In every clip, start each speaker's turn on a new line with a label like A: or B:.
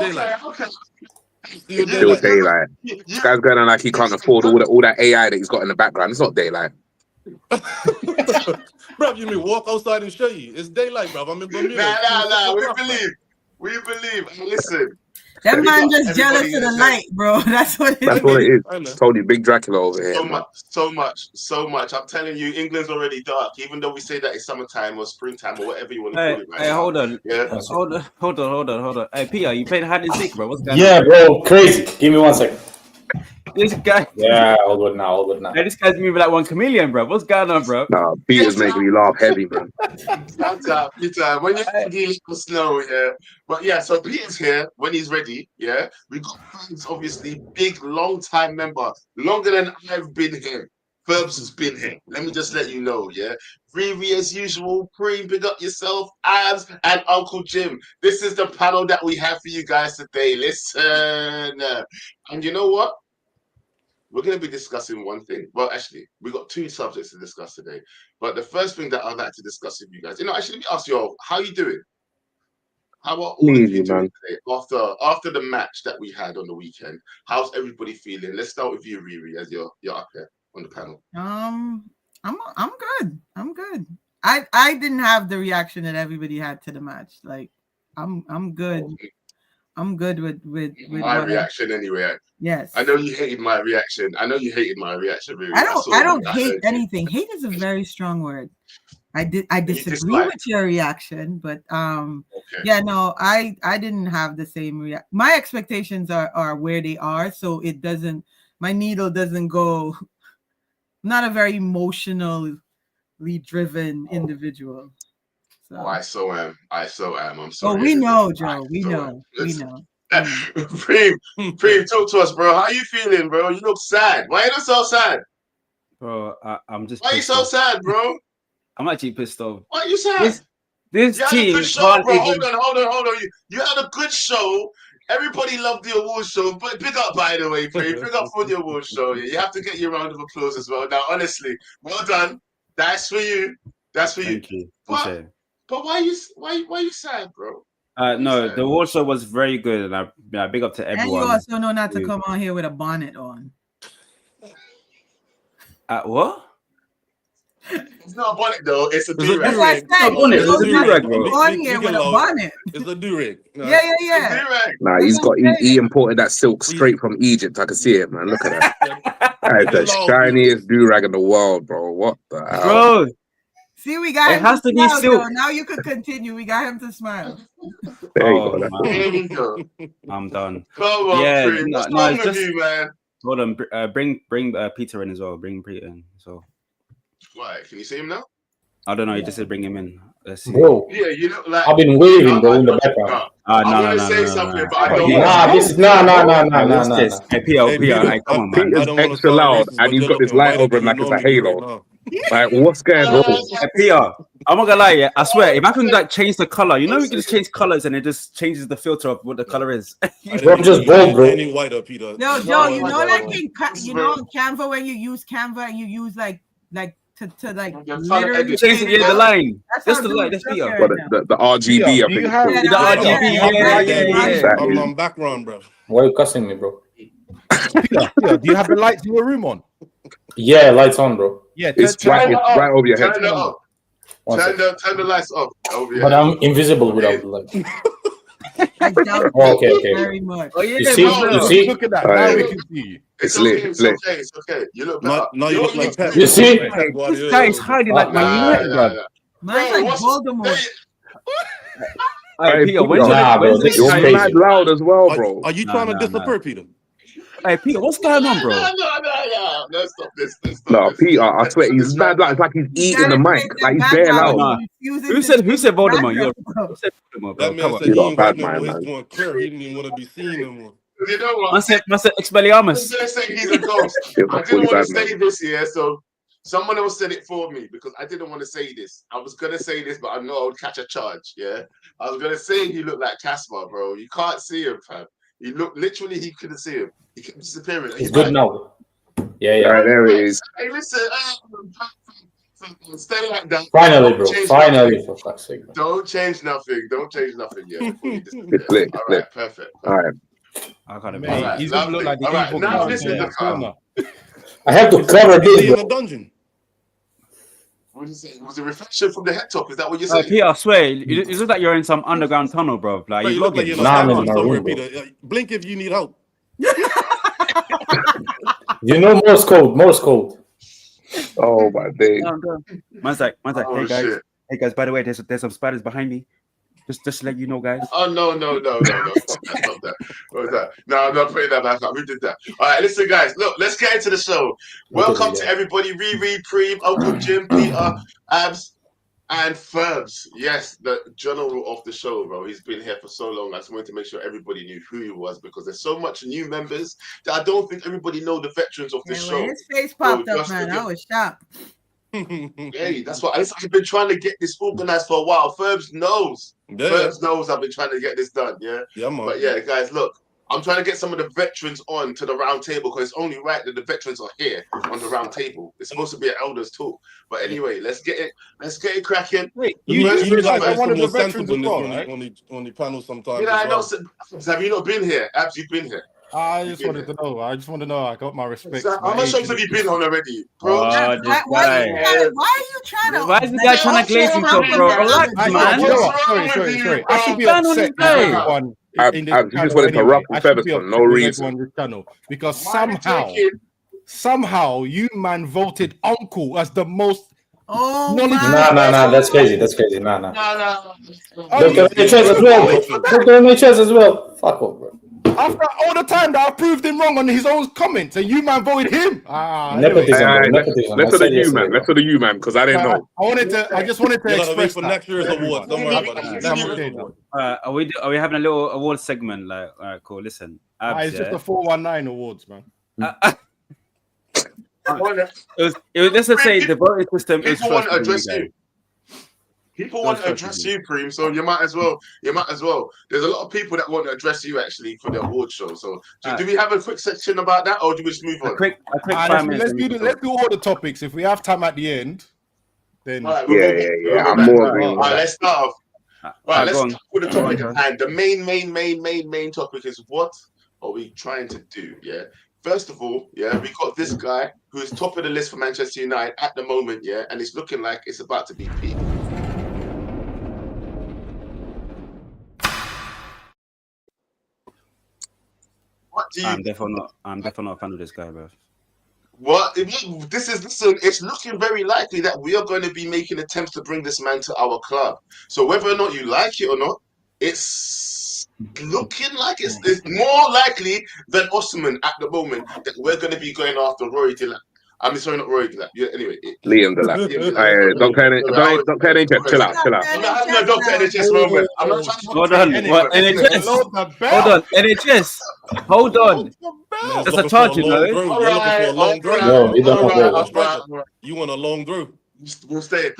A: daylight.
B: Okay.
C: Still daylight. This guy's going on like he can't afford all that AI that he's got in the background. It's not daylight.
A: Bro, you mean walk outside and show you? It's daylight, bro. I'm in Bermuda.
B: Nah. We believe. Listen.
D: That man just jealous of the light, bro. That's what it
C: is. I told you, big Dracula over here.
B: So much. I'm telling you, England's already dark. Even though we say that it's summertime or springtime or whatever you want to call it. Right now.
E: Hold on.
B: Yeah.
E: Hold on. Hey, Pia, you playing hide and seek, bro? What's going on?
F: Yeah, bro, crazy. Give me 1 second.
E: This guy.
F: Yeah, all good now.
E: Hey, this guy's moving like one chameleon, bro. What's going on, bro?
C: Nah, Peter's making me laugh heavy, man.
B: Peter, when you're thinking, let us know, yeah. But yeah, so Peter's here when he's ready, yeah. We got fans, obviously, big, long time member, longer than I've been here. Ferbs has been here. Let me just let you know, yeah. Riri, as usual, Preem, big up yourself, Abs, and Uncle Jim. This is the panel that we have for you guys today. Listen. And you know what? We're going to be discussing one thing. Well, actually, we got 2 subjects to discuss today. But the first thing that I'd like to discuss with you guys, actually, let me ask you all, how are you doing? How are all of you doing today after the match that we had on the weekend? How's everybody feeling? Let's start with you, Riri, as you're up here on the panel.
D: I'm good. I'm good. I didn't have the reaction that everybody had to the match. Like, I'm good.
B: Okay.
D: I'm good with
B: my reaction anyway.
D: Yes.
B: I know you hated my reaction. Really.
D: I don't hate anything. Hate is a very strong word. I disagree with your reaction, but yeah, no, I didn't have the same reaction. My expectations are where they are, so it doesn't. My needle doesn't go. I'm not a very emotionally driven individual. So.
B: I so am. I'm sorry.
D: Oh, we know, Joe. We know.
B: Preem, talk to us, bro. How you feeling, bro? You look sad. Why are you so sad?
E: Bro, I'm just.
B: Why are you so sad, bro?
E: I'm actually pissed off.
B: Why are you sad?
E: This team.
B: Show, bro. Hold on. You had a good show. Everybody loved the award show. But big up, by the way, Preem. Big up for the award show. You have to get your round of applause as well. Now, honestly, well done. That's for you.
E: Thank you.
B: But why you sad, bro?
E: No, the award show was very good, and I big up to everyone.
D: And you also know not to come on here with a bonnet on.
E: What?
B: It's not a bonnet though. It's a do-rag.
D: That's what I said.
E: It's a do-rag, bro.
D: On here with a bonnet.
A: It's a do-rag. No.
D: Yeah.
C: Nah, he imported that silk straight from Egypt. I can see it, man. Look at that. That's the shiniest do-rag in the world, bro. What the hell?
E: Bro.
D: See, we got
E: it has to be silk.
D: Now you can continue. We got him to smile.
C: There you
B: go.
E: I'm done.
B: Come on,
E: yeah,
B: what's wrong with you, man?
E: Hold on, bring Peter in as well. Bring Peter in. So.
B: Why? Can you see him now?
E: I don't know. You just said bring him in. Let's see.
F: Bro.
B: Yeah, you know, like
F: I've been waving, bro, in the background.
B: I'm gonna say something, but I don't.
F: Nah.
E: Hey, Peter, come on, man.
C: Peter's extra loud, and he's got this light over him like it's a halo. Like, what's going on?
E: Hey, Peter, I'm not gonna lie, yeah. I swear, if I can like change the color, we can just change colors, and it just changes the filter of what the color is.
F: I'm just bold, bro.
A: Any whiter, Peter.
D: No, Joe, you know that thing. You know Canva when you use Canva and you use like to literally
E: change the line. That's the line. That's Peter.
C: But the RGB, I think.
E: The RGB,
A: I'm on background, bro.
F: Why are you cussing me, bro?
G: Peter, do you have the lights in your room on?
F: Yeah, lights on, bro.
G: Yeah,
C: it's right over your head.
B: Turn the lights off.
F: But I'm invisible without the light.
D: I doubt
F: okay.
D: Very much.
E: Oh, yeah,
F: you see?
G: Look at that. Now we can see you.
B: It's okay. You look better.
A: No, you look like Pep.
F: You see?
E: This guy is hiding like my neck, bro.
D: Man's like Voldemort.
E: Hey, Peter,
C: you're mad loud as well, bro.
A: Are you trying to disappear, Peter?
E: Hey, Peter, what's going on, bro?
B: No, stop this.
C: No, Peter, I swear, he's mad loud. It's like he's eating the mic. Like, he's bare loud.
E: Who said Voldemort? Who said Voldemort, bro?
A: That man said he ain't got no more. He's going clear. He didn't even want to be seen anymore.
B: You know what?
E: I said Expelliarmus.
B: I was going to say he's a ghost. I didn't want to say this here, so someone else said it for me because I didn't want to say this. I was going to say this, but I know I would catch a charge, yeah? I was going to say he looked like Casper, bro. You can't see him, fam. He looked, literally, he couldn't see him. He kept disappearing.
F: He's good now. Yeah.
C: Right, there he is.
B: Hey, listen. Stay like that.
F: Finally, bro. Finally, for fuck's sake.
B: Don't change nothing. Don't change nothing. Yeah.
C: It's
B: All
C: lit.
B: right. Perfect.
C: All right.
E: I can't
G: Mate,
B: Alright,
G: he's gonna look
B: lovely.
G: like the
B: Alright,
G: evil
B: now
G: character
B: listen
G: in
B: to
G: the corner.
F: I have to cover
A: Is he
F: this,
A: in
F: bro.
A: the dungeon?
B: What did you say? Was it reflection from the head top? Is that what you're
E: Hey,
B: saying?
E: Peter, I swear, you look like you're in some underground tunnel, bro. Like
A: Bro,
E: you
A: you look like
E: vlogging.
A: you're in a
F: Nah, I'm in
A: dungeon
F: my
A: somewhere,
F: room, bro.
A: Peter. Blink if you need help.
F: You know Morse code. Morse code.
C: Oh my days.
E: Man's like,
B: Oh,
E: hey guys,
B: shit.
E: by the way, there's some spiders behind me. Just to let you know, guys.
B: Oh no. Stop that. What was that? No, I'm not putting that back up. Who did that? All right, listen, guys. Look, let's get into the show. Welcome to everybody. Riri, Preem, Uncle Jim, Peter, Abs, and Ferbs. Yes, the general of the show, bro. He's been here for so long. I just wanted to make sure everybody knew who he was because there's so much new members that I don't think everybody know the veterans of this show.
D: When his face popped up, man, I was shocked.
B: Hey, that's what I've been trying to get this organized for a while. Ferbs knows.
A: Yeah.
B: Ferbs knows I've been trying to get this done. Yeah.
A: Yeah, man.
B: But yeah, guys, look, I'm trying to get some of the veterans on to the round table because it's only right that the veterans are here on the round table. It's supposed to be an elders talk. But anyway, let's get it cracking.
G: Wait,
A: You
G: you
A: guys
G: guys
A: are
G: are one of the
A: more
G: veterans
A: sensible
G: as well, right?
A: on the panel sometimes.
B: You know, I know.
A: as well.
B: Have you not been here? Abs, you've been here.
G: I just wanted to know. I just want to know. I got my respect.
B: So how much shows have you been on already, bro?
D: Why are you trying to?
E: Why is the guy trying to glaze himself, bro? Relax, man.
G: Sorry. I should be upset with everyone in this
C: I just wanted to ruffle feathers for no reason.
G: On this channel because somehow you man voted Uncle as the most.
D: Oh,
F: Nah. That's crazy. Nah.
B: No.
F: Dr. NHS as well. Fuck off, bro.
G: After all the time that I proved him wrong on his own comments, and you man voted him.
F: Nepotism.
C: Let's do the you man, because I didn't know.
G: I just wanted to express
A: for
G: that.
A: next year's award. Don't worry about it.
E: Are we having a little award segment? Like, all right, cool. Listen, Abs,
G: It's just a 419 awards, man.
E: Let's just say the voting system is.
B: People want to address you. People want to address you, Preem, so you might as well. There's a lot of people that want to address you actually for the award show. So do we have a quick section about that, or do we just move on?
E: A quick 5 minutes.
G: Let's do all the topics. If we have time at the end, then
C: yeah. I'm more agreeing.
B: All right, let's start off. Right, let's start with the topic. And the main topic is what are we trying to do? Yeah. First of all, we got this guy who is top of the list for Manchester United at the moment, and it's looking like it's about to be peak.
E: I'm definitely not a fan of this guy, bro.
B: What? Listen, it's looking very likely that we are going to be making attempts to bring this man to our club. So whether or not you like it or not, it's looking like it's more likely than Osman at the moment that we're going to be going after Roy Delap. I'm sorry, not Roy Delap. Yeah, anyway.
C: Liam Delap. Don't NHS. Chill out.
B: I'm not having a Dr. NHS moment. I'm not trying to...
E: Hold on. What? NHS? Hold on. NHS? Hold on. That's a charge, you know.
A: You want a long throw.
B: We'll stay.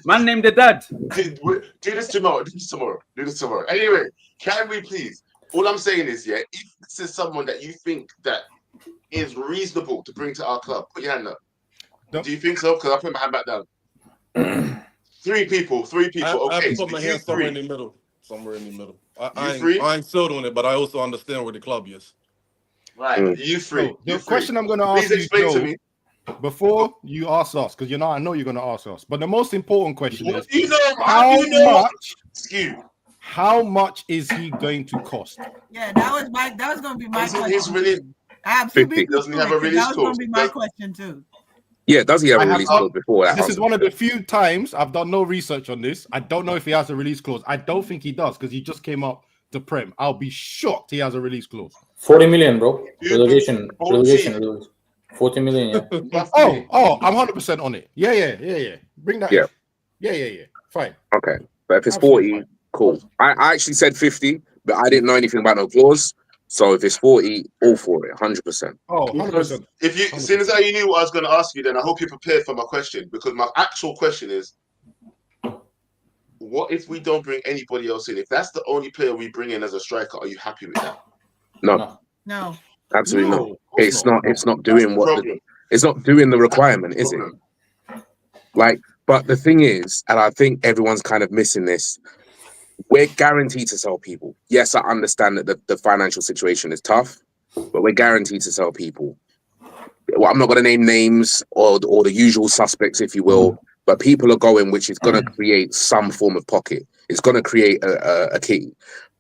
E: Man named the dad.
B: Do this tomorrow. Anyway, can we please? All I'm saying is, if this is someone that you think that is reasonable to bring to our club, put your hand up.
G: Nope.
B: Do you think so? Because I put my hand back down. Three people. Okay.
A: I put my hand somewhere in the middle. I ain't sold on it, but I also understand where the club is.
B: Right. You three.
G: The question I'm going to ask you, Joe, before you ask us, because I know you're going to ask us, but the most important question is how much is he going to cost?
D: Yeah, that was going to be my question.
B: Really,
D: absolutely.
B: Doesn't he have a release
D: that was going to be my question too.
C: Yeah, does he have a release clause before that?
G: This is one of the few times I've done no research on this. I don't know if he has a release clause. I don't think he does because he just came up to Prem. I'll be shocked he has a release clause.
F: 40 million, bro. Relegation. 40 million, yeah.
G: I'm 100% on it. Yeah. Bring that. Yeah. Fine.
C: Okay. But if it's 40, cool. I actually said 50, but I didn't know anything about no clause. So if it's 40, all for it, 100%.
G: Oh, 100%.
B: If you, as soon as you knew what I was going to ask you, then I hope you're prepared for my question, because my actual question is, what if we don't bring anybody else in? If that's the only player we bring in as a striker, are you happy with that?
C: No. Absolutely not. It's not doing it's not doing the requirement, is it? Like, but the thing is, and I think everyone's kind of missing this, we're guaranteed to sell people. Yes, I understand that the financial situation is tough, but we're guaranteed to sell people. Well, I'm not going to name names or the usual suspects, if you will, but people are going, which is going to create some form of pocket. It's going to create a key.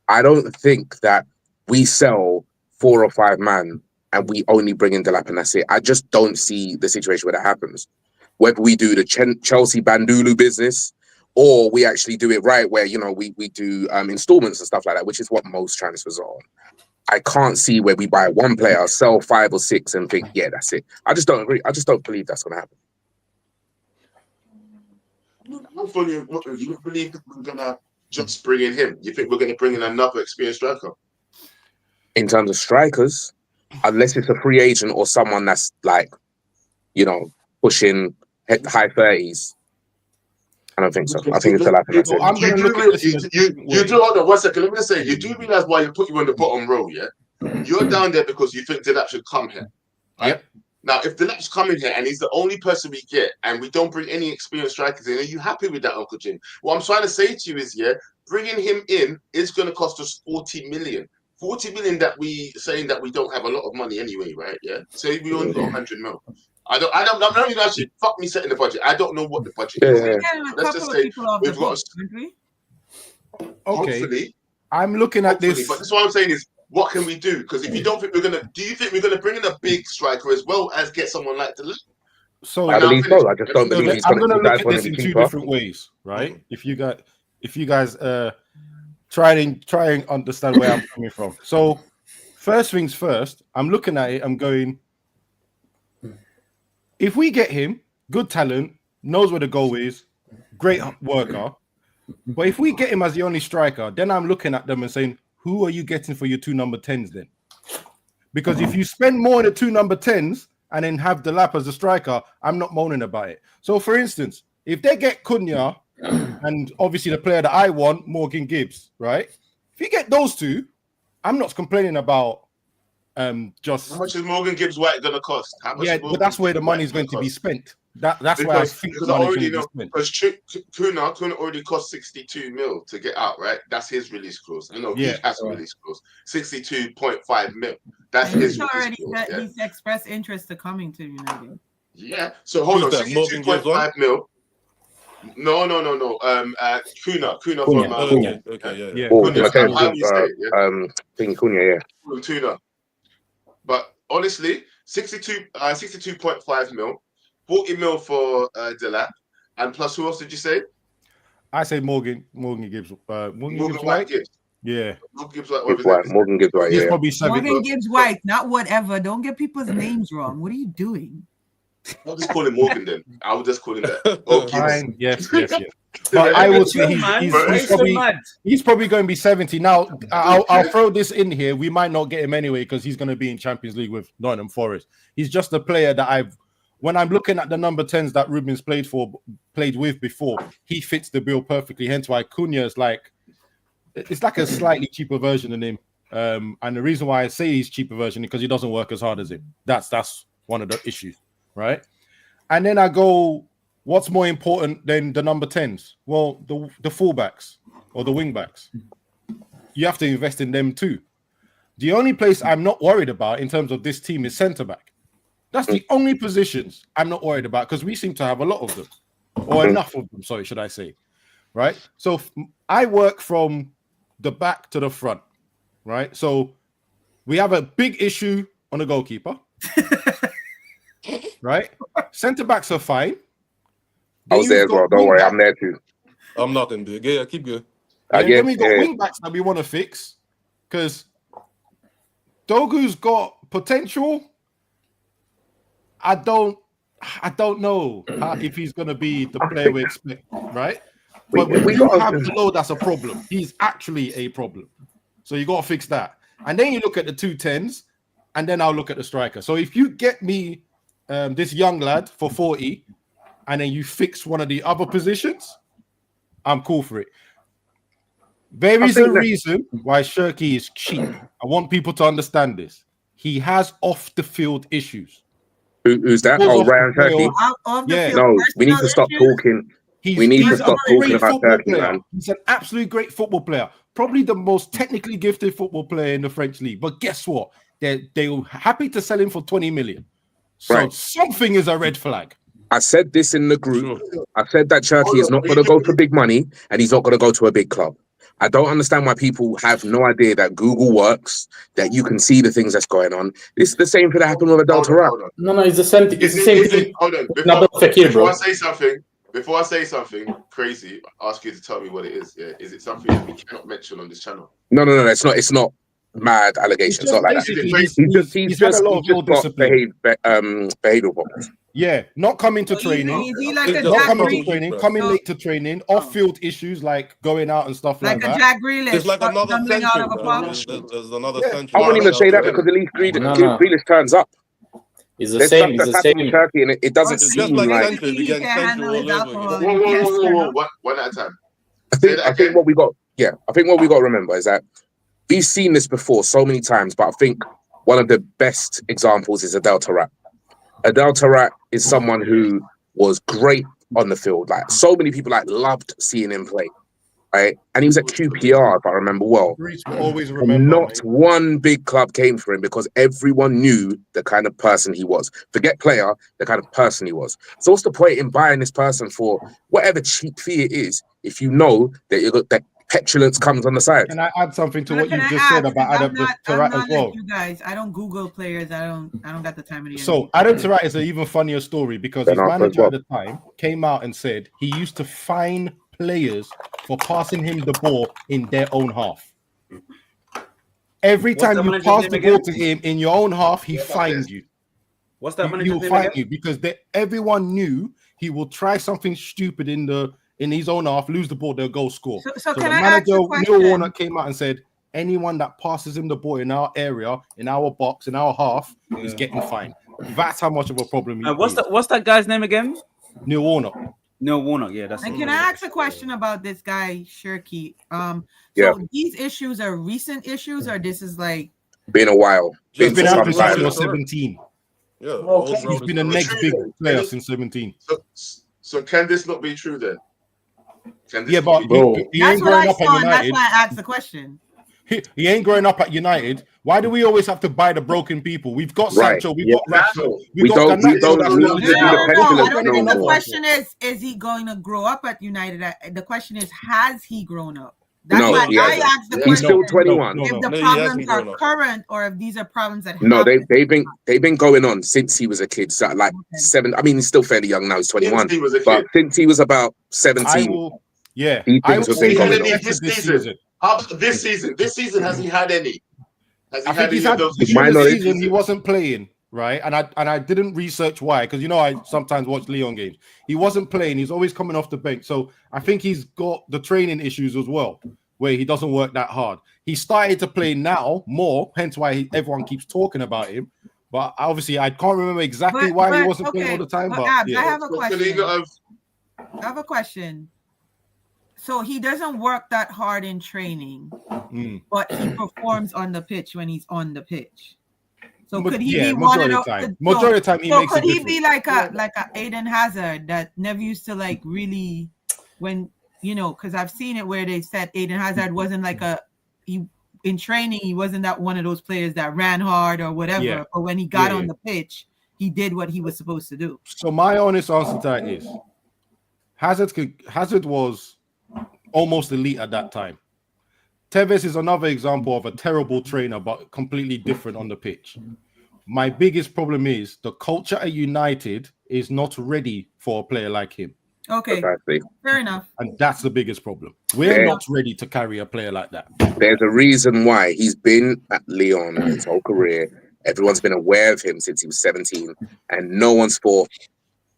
C: I don't think that we sell 4 or 5 man and we only bring in Delap and that's it. I just don't see the situation where that happens. Whether we do the Chelsea Bandulu business or we actually do it right where, you know, we do installments and stuff like that, which is what most transfers are on. I can't see where we buy 1 player, sell 5 or 6 and think, yeah, that's it. I just don't agree. I just don't believe that's going to happen.
B: You believe that we're going to just bring in him? You think we're going to bring in another experienced striker?
C: In terms of strikers, unless it's a free agent or someone that's like, you know, pushing high 30s. I don't think so. I think it's a lot.
B: You do hold on 1 second. Let me just say, you do realize why you put you on the bottom row, yeah? You're down there because you think Delap should come here, right? Yep. Now, if Delap's coming here and he's the only person we get, and we don't bring any experienced strikers in, are you happy with that, Uncle Jim? What I'm trying to say to you is, yeah, bringing him in is going to cost us 40 million. 40 million that we saying that we don't have a lot of money anyway, right? Yeah. Say we only got 100 mil. I'm not even actually fuck me setting the budget. I don't know what the budget is.
D: Yeah. Let's just say we've got.
G: Okay.
B: Hopefully,
G: I'm looking at this.
B: But that's what I'm saying is, what can we do? Because if you don't think do you think we're gonna bring in a big striker as well as get someone like Delap?
C: So I believe so. I just don't believe he's
G: going to look at this in 2 different ways, right? Mm-hmm. If you guys try and understand where I'm coming from. So first things first, I'm looking at it. I'm going. If we get him, good talent, knows where the goal is, great worker. But if we get him as the only striker, then I'm looking at them and saying, who are you getting for your 2 number 10s then? Because if you spend more on the 2 number 10s and then have Delap as a striker, I'm not moaning about it. So for instance, if they get Cunha and obviously the player that I want, Morgan Gibbs, right? If you get those 2, I'm not complaining about just
B: how much is Morgan Gibbs White going to cost?
G: But that's where the money is going to be spent. That's why I think the money is going to be spent.
B: Because Kuna already cost 62 mil to get out, right? That's his release clause. I know he has a release clause, 62.5 mil. That's his release clause.
D: He's expressed interest to coming to United.
B: Yeah. So hold on, 62.5 mil. No. Kuna from
C: yeah.
B: Tuna. But honestly, 62.5 mil, 40 mil for Delap, and plus who else did you say?
G: I say Morgan Gibbs. Morgan Gibbs White. Yeah.
C: Morgan Gibbs White.
G: He's probably 70.
D: Morgan Gibbs White, not whatever. Don't get people's names wrong. What are you doing?
B: I'll just call him Morgan then. I will just call him that. Oh,
G: fine. Yes. But I would say he's probably going to be 70. Now, I'll throw this in here. We might not get him anyway because he's going to be in Champions League with Nottingham Forest. He's just a player that when I'm looking at the number 10s that Ruben's played with before, he fits the bill perfectly. Hence why Cunha is it's like a slightly cheaper version than him. And the reason why I say he's cheaper version is because he doesn't work as hard as him. That's one of the issues. Right, and then I go, what's more important than the number 10s? Well, the fullbacks or the wingbacks. You have to invest in them too. The only place I'm not worried about in terms of this team is centre back. That's the only positions I'm not worried about because we seem to have a lot of them, or enough of them. Sorry, should I say? Right. So I work from the back to the front. Right. So we have a big issue on the goalkeeper. Right, centre backs are fine.
C: I was there as well. Don't worry, I'm there too.
A: I'm nothing big. Yeah, keep good.
G: Then we got wing backs that we want to fix because Dogu's got potential. I don't know if he's going to be the player we expect. Right, but we don't have the load. That's a problem. He's actually a problem. So you got to fix that. And then you look at the 2 10s, and then I'll look at the striker. So if you get me this young lad for 40, and then you fix one of the other positions, I'm cool for it. There is a reason why Shirky is cheap. I want people to understand this. He has off the field issues.
C: Who's that? Oh, Ryan Turkey.
G: Yeah.
C: No, we need to stop talking. We need to stop talking about Turkey, man.
G: He's an absolute great football player. Probably the most technically gifted football player in the French league. But guess what? They were happy to sell him for 20 million. So something is a red flag.
C: I said this in the group. I said that Turkey is not going to go for big money and he's not going to go to a big club. I don't understand why people have no idea that Google works, that you can see the things that's going on. It's the same thing that happened with Adel Taarabt.
F: No, it's the same. It's the same thing.
B: Hold on. Before I say something crazy, ask you to tell me what it is. Yeah, is it something that we cannot mention on this channel?
C: No. It's not mad allegations. It's not like that. He's just got behavioral problems.
G: Yeah, not coming to training. Coming late to training, off-field issues like going out and stuff like that.
D: Like a Jack Grealish.
A: It's like another century. There's another century.
C: I wouldn't even say that because at least Grealish turns up.
F: It's the same. It's the same.
C: Turkey, and it doesn't seem like.
B: One at a time.
C: I think what we got to remember is that we've seen this before so many times, but I think one of the best examples is Adel Taarabt. Adel Taarabt is someone who was great on the field. Like so many people loved seeing him play. Right? And he was at QPR, if I remember well.
G: Always remember,
C: Not one big club came for him because everyone knew the kind of person he was. Forget player, the kind of person he was. So what's the point in buying this person for whatever cheap fee it is if you know that you got that petulance comes on the side?
G: Can I add something to what you just said about Adam Taarabt as well?
D: You guys, I don't Google players. I don't got the time of the day.
G: So Adam Taarabt is an even funnier story because his manager at the time came out and said he used to fine players for passing him the ball in their own half. Every time you pass the ball to him in your own half, he fined you.
E: What's that manager's
G: He will
E: name
G: fine
E: again?
G: you because everyone knew he will try something stupid in his own half, lose the ball, they'll go score.
D: So
G: the
D: can I ask
G: manager,
D: a question?
G: Neil Warnock, came out and said, anyone that passes him the ball in our area, in our box, in our half, is getting fined. That's how much of a problem he is.
E: What's that guy's name again?
G: Neil Warnock.
E: Neil Warnock, yeah, that's.
D: And can I ask a question about this guy Shirky? So these issues are recent issues, or this is like
C: been a while.
G: He's been out since he was 17.
A: Yeah,
G: he's been the next big player since 17.
B: So can this not be true then?
G: But he ain't growing up at United.
D: That's why I asked the question.
G: He ain't growing up at United. Why do we always have to buy the broken people? We've got Sancho, we've got Rashford,
D: The question is he going to grow up at United? The question is, has he grown up? That's why I asked the question.
C: He's still 21.
D: If the problems are current or if these are problems that
C: they've been going on since he was a kid. So like 7. I mean, he's still fairly young now. He's 21. But since he was about 17, these things have been going on.
B: This season. How about this season? This season, has he had any?
G: I think he's had those season he wasn't playing, right? And I didn't research why, because I sometimes watch Leon games. He wasn't playing, he's always coming off the bench. So I think he's got the training issues as well, where he doesn't work that hard. He started to play now more, hence why everyone keeps talking about him. But obviously, I can't remember exactly why he wasn't playing all the time. But
D: I have a question. I have a question. So he doesn't work that hard in training, but he performs on the pitch when he's on the pitch. So could he be one of the
G: majority of the time he makes
D: could he be like a Eden Hazard that never used to like really because I've seen it where they said Eden Hazard wasn't like in training he wasn't that one of those players that ran hard or whatever, but when he got on the pitch he did what he was supposed to do.
G: So my honest answer to that is Hazard was almost elite at that time. Tevez is another example of a terrible trainer, but completely different on the pitch. My biggest problem is the culture at United is not ready for a player like him.
D: Okay, fair enough.
G: And that's the biggest problem. We're not ready to carry a player like that.
C: There's a reason why he's been at Lyon his whole career. Everyone's been aware of him since he was 17, and no one's thought,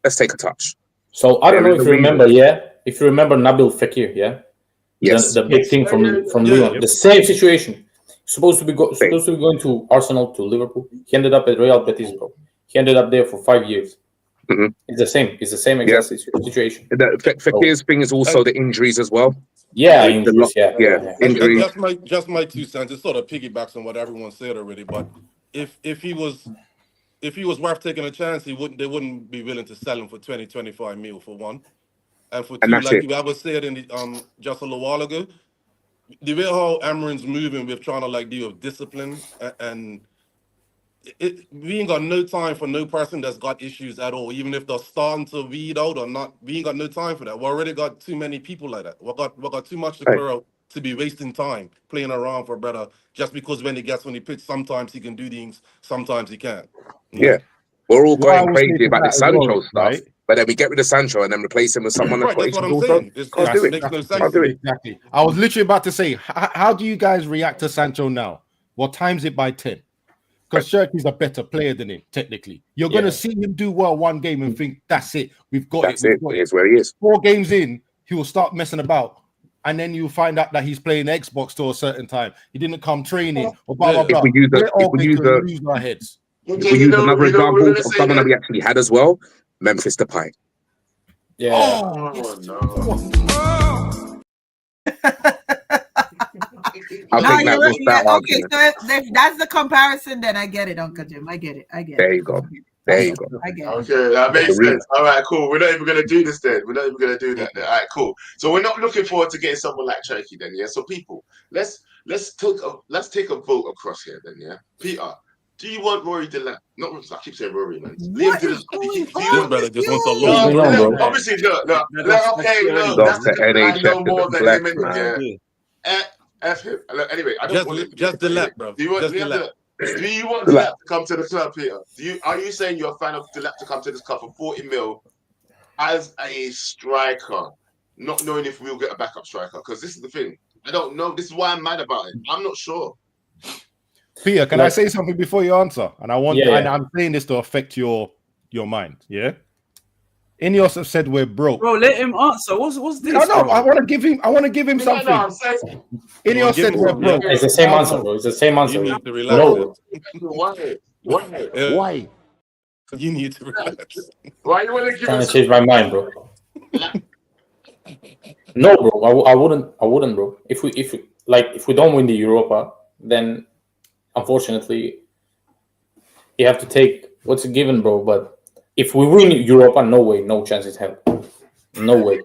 C: let's take a touch.
F: So I don't know if you remember, if you remember Nabil Fekir,
C: yes,
F: the big thing from Lyon, the same situation. Supposed to be going to Arsenal, to Liverpool. He ended up at Real Betis, bro. He ended up there for 5 years.
C: Mm-hmm.
F: It's the same exact situation.
C: The Fekir's thing is also the injuries as well.
F: Injuries.
A: Just my 2 cents. It sort of piggybacks on what everyone said already. But if he was if he was worth taking a chance, they wouldn't be willing to sell him for 20, 25 mil for one. And for two, like you ever said in the, just a little while ago, the way how Amarin's moving with trying to like deal with discipline and we ain't got no time for no person that's got issues at all, even if they're starting to weed out or not. We ain't got no time for that. We already got too many people like that. We got too much to clear out to be wasting time playing around for brother just because when he pitch, sometimes he can do things, sometimes he can't.
C: Yeah. We're all going crazy about the Sancho stuff, right? But then we get rid of Sancho and then replace him with someone that's
A: right, that's what I'm saying. Can't do it. Makes no sense.
G: Exactly. I was literally about to say, how do you guys react to Sancho now? Well, times it by 10. Because Shirky's a better player than him, technically. You're going to see him do well one game and think, that's it. We've got it.
C: It's where he is.
G: 4 games in, he will start messing about. And then you'll find out that he's playing Xbox till a certain time. He didn't come training or blah, blah, blah.
C: If we use
G: our heads.
C: If we use another example of someone that we actually had as well, Memphis Depay.
F: Yeah.
B: Oh, no.
C: I think that was that
D: okay, so if that's the comparison, then I get it, Uncle Jim. I get it.
C: There you go. There you go.
D: I get it.
B: Okay, that makes sense. All right, cool. We're not even going to do this then. We're not even going to do that then. All right, cool. So we're not looking forward to getting someone like Turkey then, yeah? So people, let's take a vote across here then, yeah? Peter, do you want Rory Delap? Not I keep saying Rory, man. Liam Delap.
A: This brother just wants a loan.
B: Obviously, look. Okay, look. That's the I know more than him, yeah. F him. Look, anyway, I don't want
A: just Delap, bro.
B: Do you want Delap to come to the club, Peter? Are you saying you're a fan of Delap to come to this club for 40 mil as a striker, not knowing if we'll get a backup striker? Because this is the thing. I don't know. This is why I'm mad about it. I'm not sure.
G: Peter, can I say something before you answer? And I'm saying this to affect your mind. Yeah. Ineos have said we're broke.
E: Bro, let him answer. What's this?
G: No, I want to give him something. Ineos said we're broke.
F: It's the same answer, bro. It's the same answer.
A: You need to relax.
B: Why?
A: You need to relax.
B: Why you want to give
F: trying to change my mind, bro? No, bro. I wouldn't, bro. If we don't win the Europa, then unfortunately you have to take what's a given, bro. But if we win Europa, no way, no chance in hell. No way.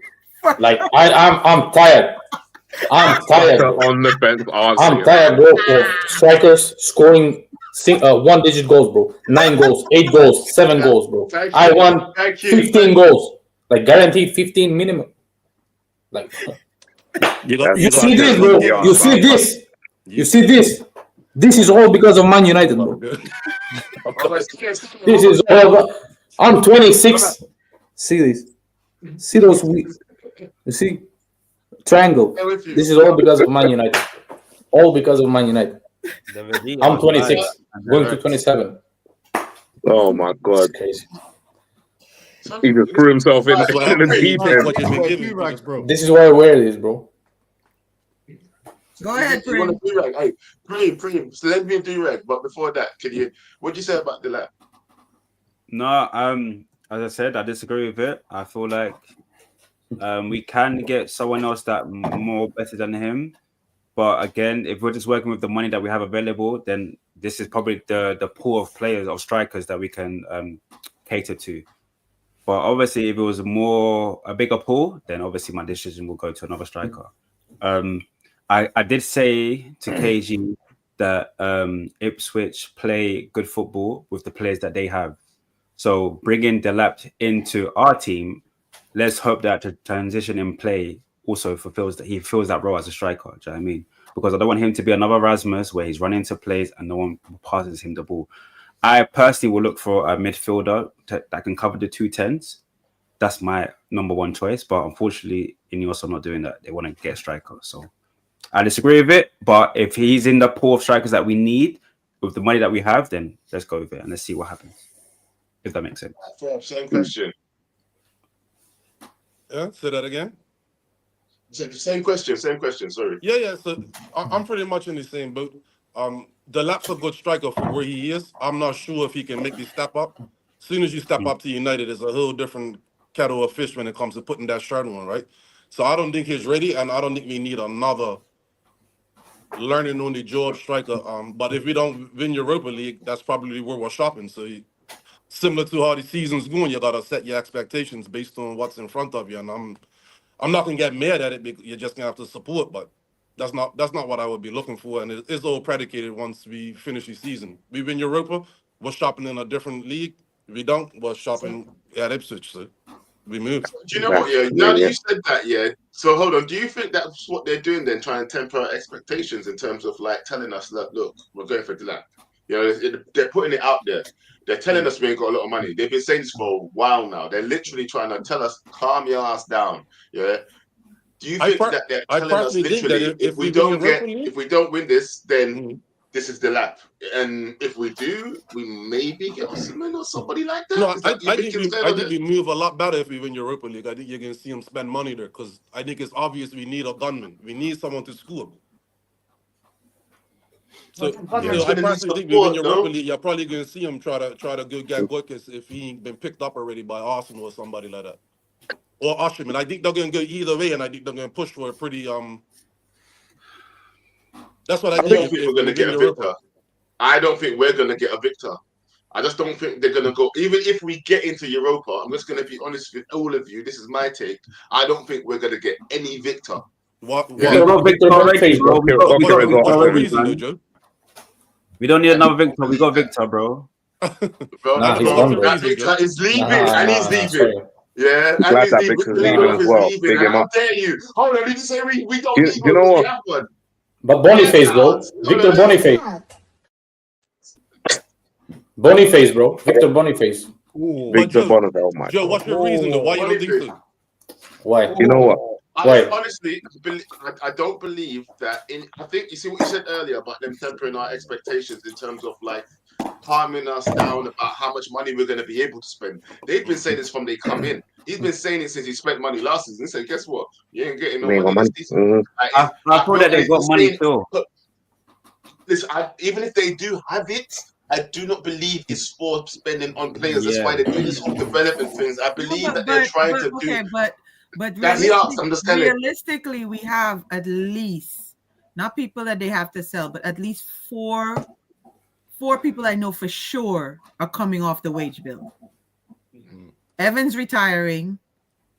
F: Like I'm tired. I'm tired
C: on the bench.
F: I'm tired, bro, of strikers scoring 1-digit goals, bro. 9 goals, 8 goals, 7 goals, bro. I want 15 goals, like guaranteed 15 minimum. Like you see this, bro. You see this. You see this. This is all because of Man United, bro. This is all about. I'm 26. See this. See those weeks. You see? Triangle. This is all because of Man United. All because of Man United. I'm 26. Going to 27.
C: Oh my God. He just threw himself in the deep end.
F: This is why I wear this, bro.
D: Go ahead,
B: Preem. Hey, Preem. So let me do rag. But before that, what do you say about Delap?
E: No, as I said, I disagree with it. I feel like we can get someone else that more better than him. But again, if we're just working with the money that we have available, then this is probably the pool of players or strikers that we can cater to. But obviously, if it was a bigger pool, then obviously my decision will go to another striker. I did say to KG that Ipswich play good football with the players that they have. So bringing Delap into our team, let's hope that the transition in play also fulfills that he fills that role as a striker. Do you know what I mean? Because I don't want him to be another Rasmus where he's running into plays and no one passes him the ball. I personally will look for a midfielder that can cover the 210s. That's my number one choice. But unfortunately, Ineos are not doing that. They want to get a striker. So I disagree with it. But if he's in the pool of strikers that we need with the money that we have, then let's go with it and let's see what happens. If that makes sense.
B: Same question.
A: Yeah, say that again.
B: Same question. Sorry.
A: Yeah. So I'm pretty much in the same boat. Delap's a good striker for where he is. I'm not sure if he can make the step up. As soon as you step up to United, it's a whole different kettle of fish when it comes to putting that shirt on, right? So I don't think he's ready, and I don't think we need another learning on the job striker. But if we don't win Europa League, that's probably where we're shopping. So similar to how the season's going, you gotta set your expectations based on what's in front of you. And I'm not gonna get mad at it because you're just gonna have to support, but that's not what I would be looking for. And it's all predicated once we finish the season. We win Europa, we're shopping in a different league. If we don't, we're shopping at Ipswich. So we move.
B: Do you know what? Yeah, now that you said that, yeah. So hold on. Do you think that's what they're doing then, trying to temper our expectations in terms of like telling us that look, we're going for Delap? You know, they're putting it out there. They're telling us we ain't got a lot of money. They've been saying this for a while now. They're literally trying to tell us, calm your ass down. Yeah. Do you think that they're telling us literally, if we don't win this, then this is the lap, and if we do, we maybe get Osimhen or somebody like that?
A: No, I think we move a lot better if we win Europa League. I think you're gonna see him spend money there because I think it's obvious we need a gunman. We need someone to score. So I personally think we win Europa League. You're probably gonna see him try to go get Goikis if he ain't been picked up already by Arsenal or somebody like that. Or Osimhen. I think they're gonna go either way, and I think they're gonna push for a pretty That's what I think.
B: Don't think we're gonna get a victor. I don't think we're gonna get a victor. I just don't think they're gonna go. Even if we get into Europa, I'm just gonna be honest with all of you. This is my take. I don't think we're gonna get any victor.
E: What victor already, bro? We don't need another victor. We got Victor, bro.
B: That victor is leaving, and he's leaving. Yeah,
C: I'm glad that Victor's leaving as well. Big him up.
B: How dare you? Hold on, did you say we don't need
C: you know what?
F: But Boniface, bro. Victor Boniface. Boniface, bro. Victor Boniface.
C: Victor Boniface. Oh my
A: Joe, what's your reason though? Why you don't think so?
F: Why?
C: You know what?
B: Honestly, I don't believe that. I think you see what you said earlier about them tempering our expectations in terms of like calming us down about how much money we're going to be able to spend. They've been saying this from they come in. He's been saying it since he spent money last season. He said, guess what? You ain't getting no money.
E: I thought that they got money too.
B: Listen, even if they do have it, I do not believe it's for spending on players. That's why they do this whole development things. I believe that they're trying to do.
D: But
B: realistically,
D: we have at least, not people that they have to sell, but at least four people I know for sure are coming off the wage bill. Evans retiring,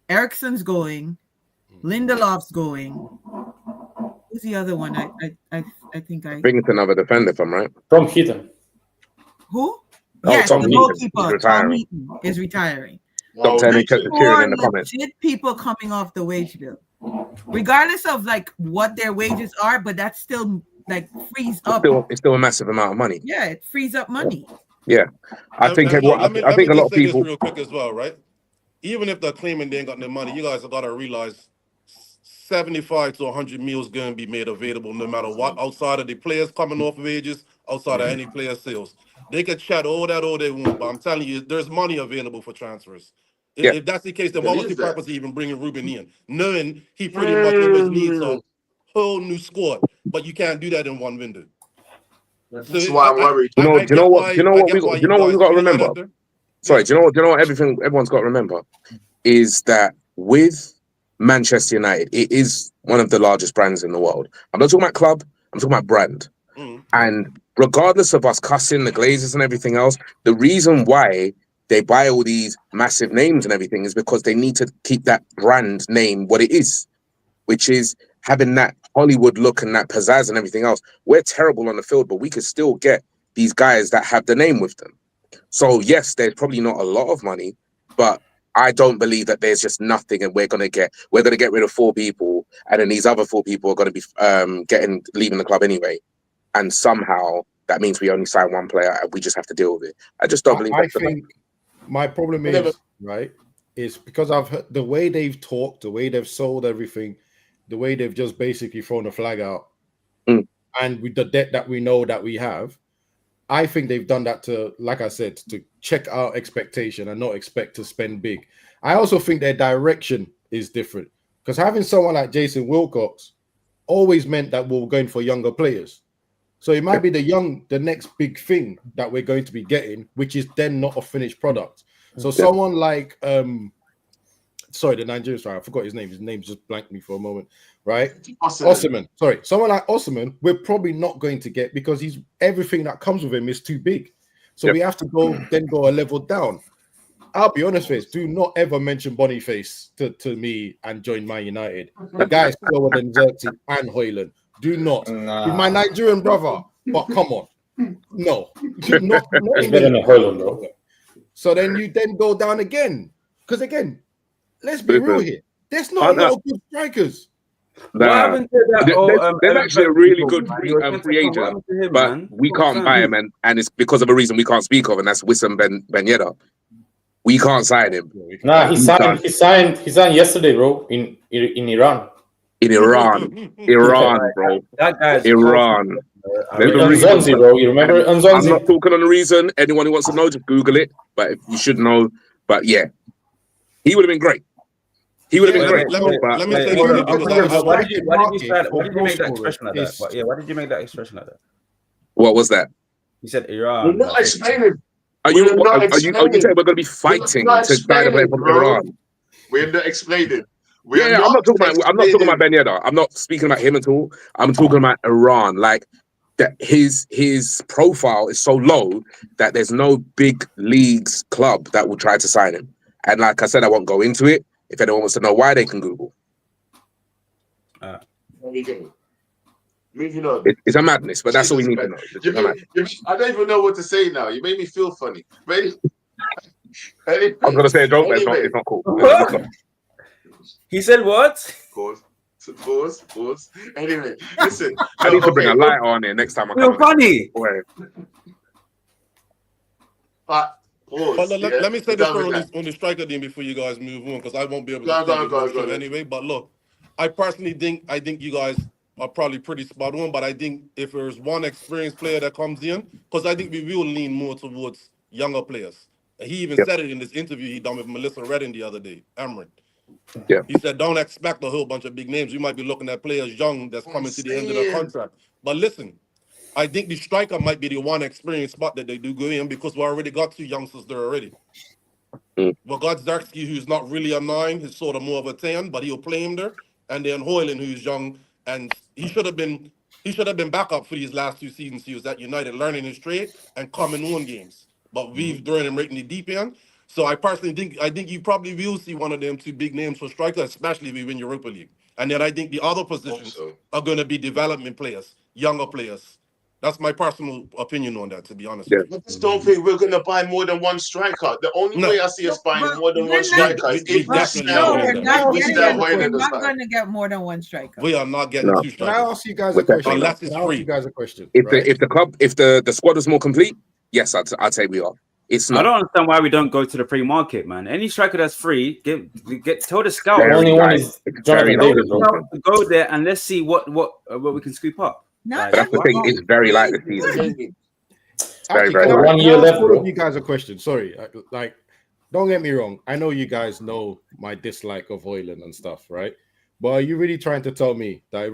D: Ericsson's going, Lindelof's going. Who's the other one? I think I
C: bring it to another defender, if I'm right.
F: Tom Heaton.
D: Who?
C: Oh,
D: yes,
C: Tom
D: the goalkeeper. Tom Heaton is retiring.
C: Four
D: legit people coming off the wage bill, regardless of like what their wages are, but that's still like frees up.
C: It's still a massive amount of money.
D: Yeah, it frees up money.
C: Yeah, I think a lot of people.
A: Real quick as well, right? Even if they're claiming they ain't got no money, you guys have got to realize 75 to 100 meals going to be made available no matter what. Outside of the players coming off wages, outside of any player sales, they can chat all that all they want. But I'm telling you, there's money available for transfers. If that's the case, then what was the purpose of even bringing Ruben in? Knowing he pretty much always needs a whole new squad, but you can't do that in one window.
B: That's why I'm worried.
C: Do you know what we got to remember? Sorry, do you know what everyone's got to remember is that with Manchester United, it is one of the largest brands in the world. I'm not talking about club, I'm talking about brand. And regardless of us cussing the Glazers and everything else, the reason why they buy all these massive names and everything is because they need to keep that brand name what it is, which is having that Hollywood look and that pizzazz and everything else. We're terrible on the field, but we could still get these guys that have the name with them. So yes, there's probably not a lot of money, but I don't believe that there's just nothing and we're going to get rid of 4 people and then these other 4 people are going to be leaving the club anyway. And somehow that means we only sign 1 player and we just have to deal with it. I just don't believe
G: I think my problem is because I've heard the way they've talked, the way they've sold everything, the way they've just basically thrown a flag out, and with the debt that we know that we have, I think they've done that to, like I said, to check our expectation and not expect to spend big. I also think their direction is different because having someone like Jason Wilcox always meant that we were going for younger players. So it might be the next big thing that we're going to be getting, which is then not a finished product. So someone like, the Nigerian star, I forgot his name. His name just blanked me for a moment, right? Osimhen. Sorry, someone like Osimhen, we're probably not going to get because everything that comes with him is too big. So we have to go a level down. I'll be honest with you, do not ever mention Boniface to me and join Man United. The guy is slower than Xerxes and Højlund. Do not. He's my Nigerian brother, but come on. No. not
F: He's better than Højlund, bro.
G: So then you go down again. Because again, let's be real here. There's not a lot of good strikers.
E: What happened to that?
C: There's actually a really good free agent, but we can't buy him, and it's because of a reason we can't speak of, and that's Wissam Ben Yedder. We can't sign him.
F: Nah, he signed yesterday, bro, in Iran.
C: In Iran, bro.
E: That guy's
C: Iran.
F: Nzonzi, bro. You remember Nzonzi?
C: I'm not talking on the reason. Anyone who wants to know, just Google it. But you should know. But yeah, he would have been great. He would have been great.
E: Let me say this. Why did you make that expression like that? Why did you make that expression like that?
C: What was that?
E: You said Iran.
B: We're not explaining.
C: Are you saying we're going to be fighting to sign a player from Iran?
B: We're not explaining.
C: I'm not talking about Ben Yedder. I'm not speaking about him at all. I'm talking about Iran. Like that, his profile is so low that there's no big leagues club that will try to sign him. And like I said, I won't go into it. If anyone wants to know why, they can Google.
B: There you go. Moving on.
C: It's a madness, but that's all we need to know.
B: I don't even know what to say now. You made me feel funny. Ready?
C: I was going to say a joke, but it's not cool.
E: He said what?
B: Pause. Anyway, listen.
C: I need to bring a light on here next time I come.
E: You're funny.
B: Pause.
A: Let me say this on the striker team before you guys move on, because I won't be able to go anyway. But look, I personally think you guys are probably pretty spot on, but I think if there's one experienced player that comes in, because I think we will lean more towards younger players. And he even said it in this interview he done with Melissa Redding the other day, Amrin.
C: Yeah.
A: He said, don't expect a whole bunch of big names. You might be looking at players young that's coming to the end of their contract. But listen, I think the striker might be the one experienced spot that they do go in, because we already got 2 youngsters there already. We got Xerxes, who's not really a 9, he's sort of more of a 10, but he'll play him there. And then Højlund, who's young, and he should have been backup for these last 2 seasons. He was at United learning his trade and coming on games. But we've thrown him right in the deep end. So I personally think you probably will see one of them 2 big names for striker, especially if we win Europa League. And then I think the other positions are going to be development players, younger players. That's my personal opinion on that, to be honest.
B: I just don't think we're going to buy more than one striker. The only way I see us buying more than one striker is if
D: we're not going to get more than one striker.
A: We are not getting 2 strikers.
G: Can I ask you guys a question?
A: Unless it's free.
C: If the squad was more complete, yes, I'd say we are. It's not.
E: I don't understand why we don't go to the free market, man. Any striker that's free, tell the scout.
F: The only one is Jonathan David.
E: Go there and let's see what we can scoop up.
C: But that's the thing. It's very light this season.
G: Very
F: 1 year left.
G: I'll you guys a question. Sorry, like, don't get me wrong. I know you guys know my dislike of Højlund and stuff, right? But are you really trying to tell me that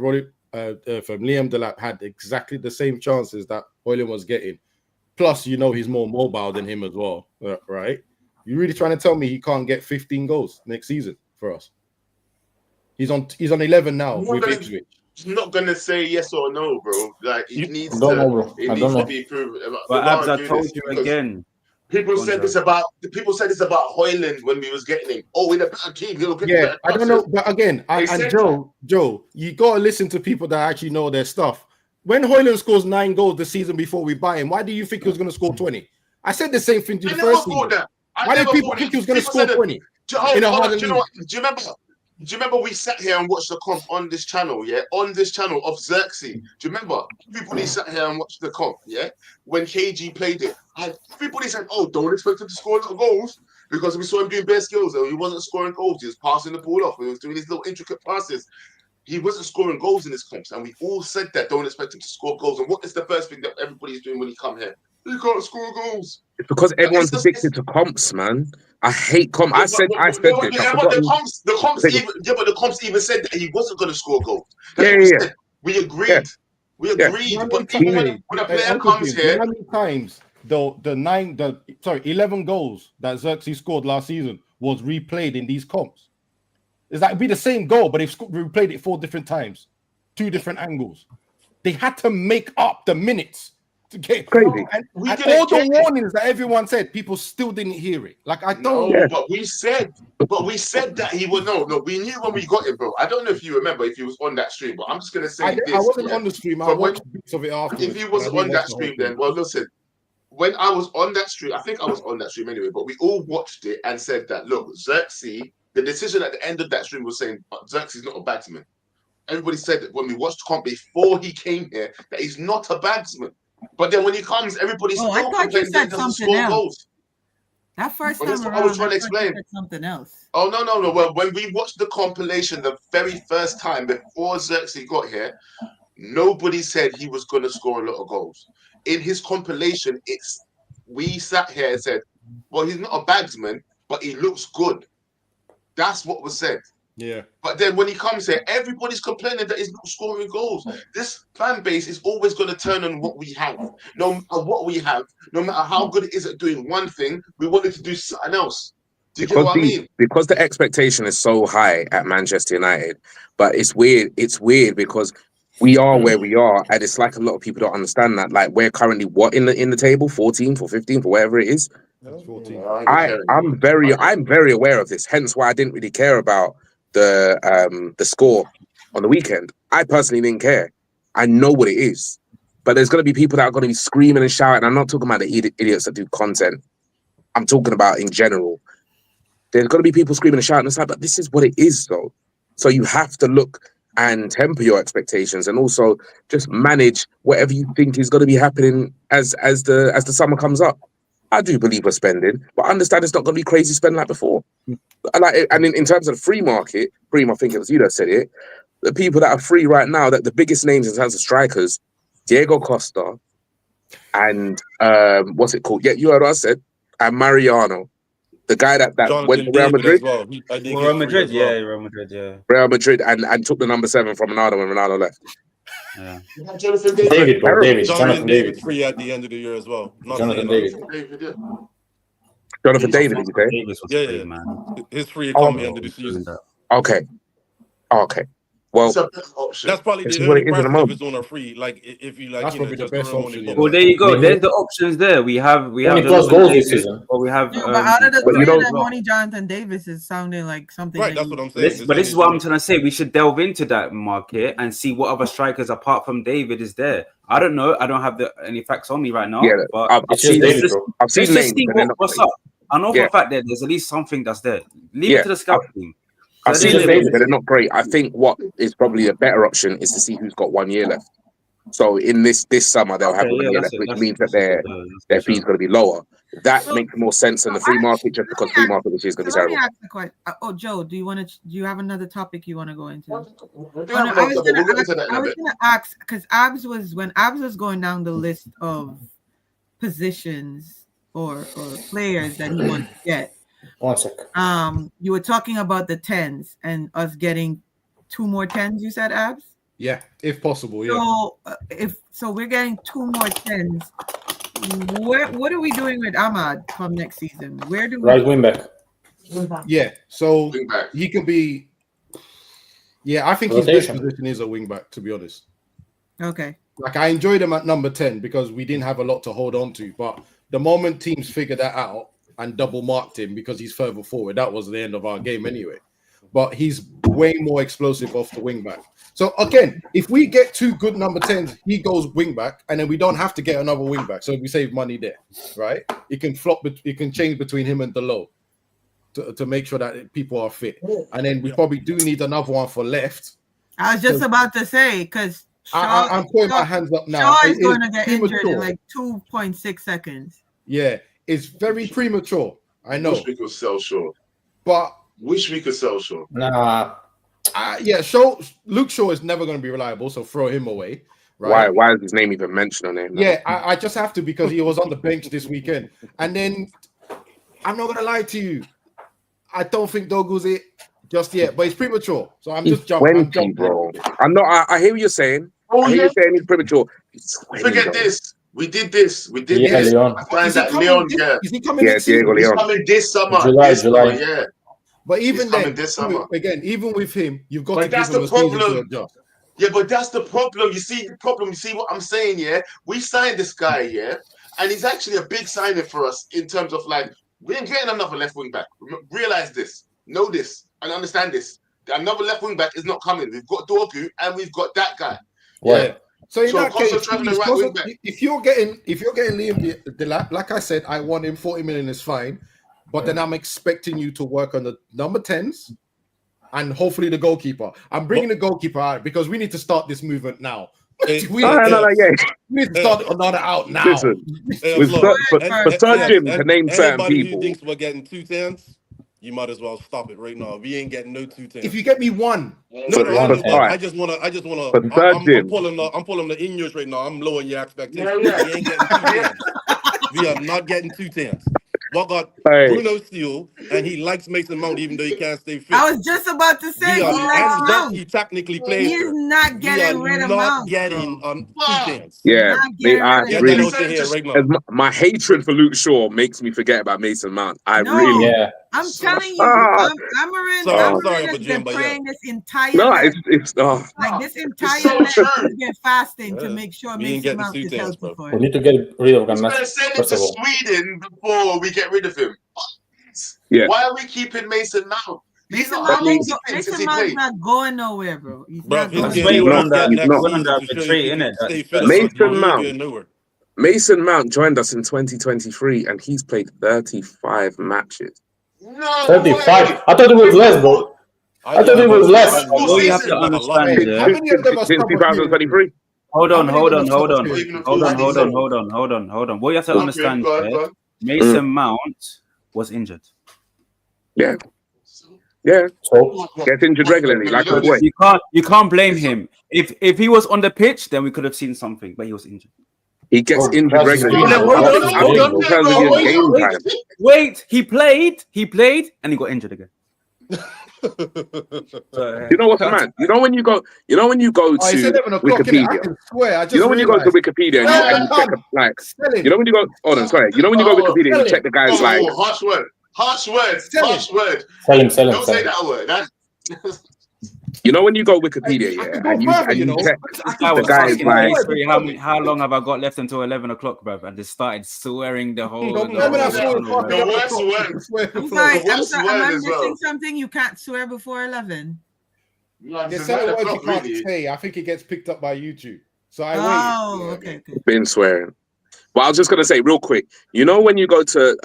G: from Liam Delap had exactly the same chances that Højlund was getting? Plus, he's more mobile than him as well, right? You really trying to tell me he can't get 15 goals next season for us? He's on 11 now with Ipswich.
B: I'm not gonna say yes or no, bro. Like it needs to be proven.
E: But Abs, I told you again.
B: People said this about Højlund when we was getting him. Oh, in a bad team,
G: I don't know, but again, Joe, you gotta listen to people that actually know their stuff. When Højlund scores 9 goals the season before we buy him, why do you think he was going to score 20? I said the same thing to the first season. Why did people think he was going to score 20?
B: Do you remember we sat here and watched the comp on this channel, on this channel of Xerxes? Do you remember? Everybody sat here and watched the comp, when KG played it. And everybody said, oh, don't expect him to score a lot of goals, because we saw him doing bare skills and he wasn't scoring goals. He was passing the ball off. He was doing these little intricate passes. He wasn't scoring goals in his comps, and we all said that. Don't expect him to score goals. And what is the first thing that everybody's doing when he come here? He can't score goals.
C: It's because everyone's addicted to comps, man. I hate comps. I said this.
B: The comps even said that he wasn't going to score goals. We agreed.
C: Yeah.
B: We agreed. But when a player comes here,
G: how many times 11 goals that Xerxes scored last season was replayed in these comps? It's like it'd be the same goal, but they've replayed it 4 different times, 2 different angles. They had to make up the minutes
C: Crazy.
G: And all the warnings that everyone said, people still didn't hear it. Like, I don't.
B: No, but we said that he would. No, we knew when we got him, bro. I don't know if you remember if he was on that stream, but I'm just gonna say
G: I wasn't on the stream. I watched bits of it afterwards.
B: If he was on that stream, then well, listen. When I was on that stream, I think I was on that stream anyway. But we all watched it and said that look, Xerxes. The decision at the end of that stream was saying Xerxes is not a bagsman. Everybody said that when we watched the comp before he came here that he's not a bagsman. But then when he comes, everybody's still complaining that he doesn't score goals.
D: That first time
B: that's what I was trying to explain.
D: Something else.
B: Oh no. Well, when we watched the compilation the very first time before Xerxes got here, nobody said he was going to score a lot of goals. In his compilation, we sat here and said, "Well, he's not a bagsman, but he looks good." That's what was said.
G: Yeah.
B: But then when he comes here, everybody's complaining that he's not scoring goals. This fan base is always going to turn on what we have. No matter what we have, no matter how good it is at doing one thing, we wanted to do something else. Do you get what I mean?
C: Because the expectation is so high at Manchester United, but it's weird. It's weird because we are where we are, and it's like a lot of people don't understand that. Like we're currently in the table, 14th or 15th or whatever it is. I'm very aware of this. Hence why I didn't really care about the score on the weekend. I personally didn't care. I know what it is, but there's going to be people that are going to be screaming and shouting. I'm not talking about the idiots that do content. I'm talking about in general. There's going to be people screaming and shouting. It's like, but this is what it is, though. So you have to look and temper your expectations, and also just manage whatever you think is going to be happening as the summer comes up. I do believe we're spending, but I understand it's not going to be crazy spend like before. And in terms of the free market, I think it was you that said it, the people that are free right now, that the biggest names in terms of strikers, Diego Costa and what's it called? Yeah, you heard what I said. And Mariano, the guy that went to Real Madrid.
E: Well. Real Madrid, Real Madrid, yeah.
C: Real Madrid and took the number 7 from Ronaldo when Ronaldo left.
E: Yeah.
F: David, bro.
A: Jonathan David free at the end of the year as well.
F: Jonathan David.
C: Jonathan David, did you say?
A: Yeah, man. His free at the end of the season.
C: Okay. Well,
A: that's probably the only price if it's on a free. Like if you like,
G: that's probably the best option.
E: Well, there you go. There's the options there. We have
F: plus goals this season.
E: Or we have.
D: But out of the three, that money Jonathan Davis is sounding like something.
A: Right, that's what I'm saying.
E: But this is what I'm trying to say. We should delve into that market and see what other strikers apart from David is there. I don't know. I don't have any facts on me right now.
C: Yeah,
E: but
C: I've seen names.
E: What's up? I know for a fact that there's at least something that's there. Leave it to the scout team.
C: I've seen the names, but they're not great. I think what is probably a better option is to see who's got 1 year left. So in this summer they'll have 1 year left, which means that their fee's going to be lower. That makes more sense than the free market, just because free market this year is going to be terrible.
D: Let me ask the question. Oh, Joe, do you have another topic you want to go into? I was going to ask because Abs was going down the list of positions or players that he wants to get.
F: 1 sec.
D: You were talking about the 10s and us getting 2 more 10s. You said, Abs?
G: Yeah, if possible. Yeah.
D: So, we're getting 2 more 10s. What are we doing with Ahmad from next season? Where do we
F: right wing back?
G: Yeah, so he could be. Yeah, I think his best position is a wing back. To be honest.
D: Okay.
G: Like I enjoyed him at number 10 because we didn't have a lot to hold on to, but the moment teams figured that out and double marked him because he's further forward, that was the end of our game anyway. But he's way more explosive off the wing back. So again, if we get 2 good number 10s, he goes wing back, and then we don't have to get another wing back. So we save money there, right? It can it can change between him and Delap to make sure that people are fit. And then we probably do need another one for left.
D: I was just about to say, because
G: I'm putting my hands up now.
D: Shaw is going to get injured in like 2.6 seconds.
G: Yeah, it's very premature. I know.
B: Wish we could sell Shaw.
G: But
B: wish we could sell Shaw.
F: Nah.
G: Yeah, Luke Shaw is never going to be reliable, so throw him away.
C: Right? Why is his name even mentioned on him?
G: Yeah, I just have to because he was on the bench this weekend. And then I'm not going to lie to you. I don't think Dogu's it just yet, but it's premature. So I'm just jumping.
C: Bro. I hear what you're saying. I hear you saying he's premature.
B: Forget this. We did this.
F: Leon.
B: Leon, yeah.
G: Is he coming
C: Diego Leon.
B: He's coming this summer.
F: July.
B: Yeah.
G: But even then, again, even with him, you've got to give him a season to adjust.
B: Yeah, but that's the problem. You see the problem. You see what I'm saying? Yeah, we signed this guy. Yeah, and he's actually a big signing for us in terms of like we ain't getting another left wing back. Realize this, know this, and understand this. Another left wing back is not coming. We've got Dorgu and we've got that guy.
G: Yeah. So in that case,
B: concentrate on the right wing back.
G: if you're getting Liam Delap, like I said, I want him 40 million is fine, but then I'm expecting you to work on the number 10s and hopefully the goalkeeper. I'm bringing the goalkeeper out because we need to start this movement now. We need to start another out now.
C: Listen, for Sir Jim to name certain
A: anybody
C: people.
A: who thinks we're getting 2 10s, you might as well stop it right now. We ain't getting no 2 10s.
G: If you get me one,
A: I just wanna. I'm pulling the in-yours right now. I'm lowering your expectations. We ain't getting 2 10s. We are not getting 2 10s. We got Bruno Steele, and he likes Mason Mount, even though he can't stay fit.
D: I was just about to say
A: He technically plays.
D: He's not getting rid of Mount.
A: Getting 2 10s.
C: Yeah, my hatred for Luke Shaw makes me forget about Mason Mount. I'm telling
D: you, Amarin has been playing this entire.
C: No, it's
D: like this entire match has been fasting to make sure Mason Mount is healthy for it.
F: We need to get rid of him.
B: Send him to Sweden before we get rid of him.
C: Yeah.
B: Why are we keeping Mason Mount?
D: Mason Mount's not going nowhere, bro. He's not going
C: nowhere. Mason Mount joined us in 2023 and he's played 35 matches.
B: No
F: 35?
B: Way.
F: I thought it was less, bro. I thought it was less.
E: All you have to understand,
C: Since 2023?
E: Hold on. What you have to understand, Mason Mount was injured.
C: Yeah. So gets injured regularly, like a boy.
E: You can't blame him. If he was on the pitch, then we could have seen something, but he was injured.
C: He gets injured regularly.
E: Wait, he played, and he got injured again.
C: You know what's mad? You know when you go to Wikipedia.
G: I can swear,
C: you know when you go to Wikipedia and you check you know when you go. Hold on, sorry. You know when you go to Wikipedia and you check the guys like.
B: Harsh word.
F: Don't
B: say that word.
C: You know when you go Wikipedia, and you check the guys like.
E: How long have I got left until 11 o'clock, bruv? And they started swearing the whole.
B: I'm
D: missing something. You can't swear before 11.
G: There's certain words you can't say. I think it gets picked up by YouTube. So I
D: okay.
C: Been swearing. But I was just gonna say real quick. You know when you go to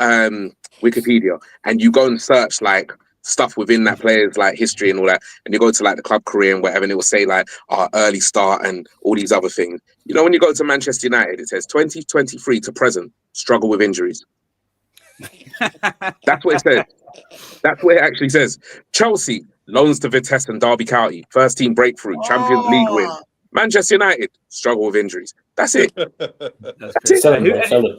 C: Wikipedia and you go and search like stuff within that player's like history and all that, and you go to like the club career and whatever, and it will say like our early start and all these other things. You know when you go to Manchester United, it says 2023 to present, struggle with injuries. That's what it says. That's what it actually says. Chelsea, loans to Vitesse and Derby County, first team breakthrough, Champions League win. Manchester United, struggle with injuries. That's it.
E: Who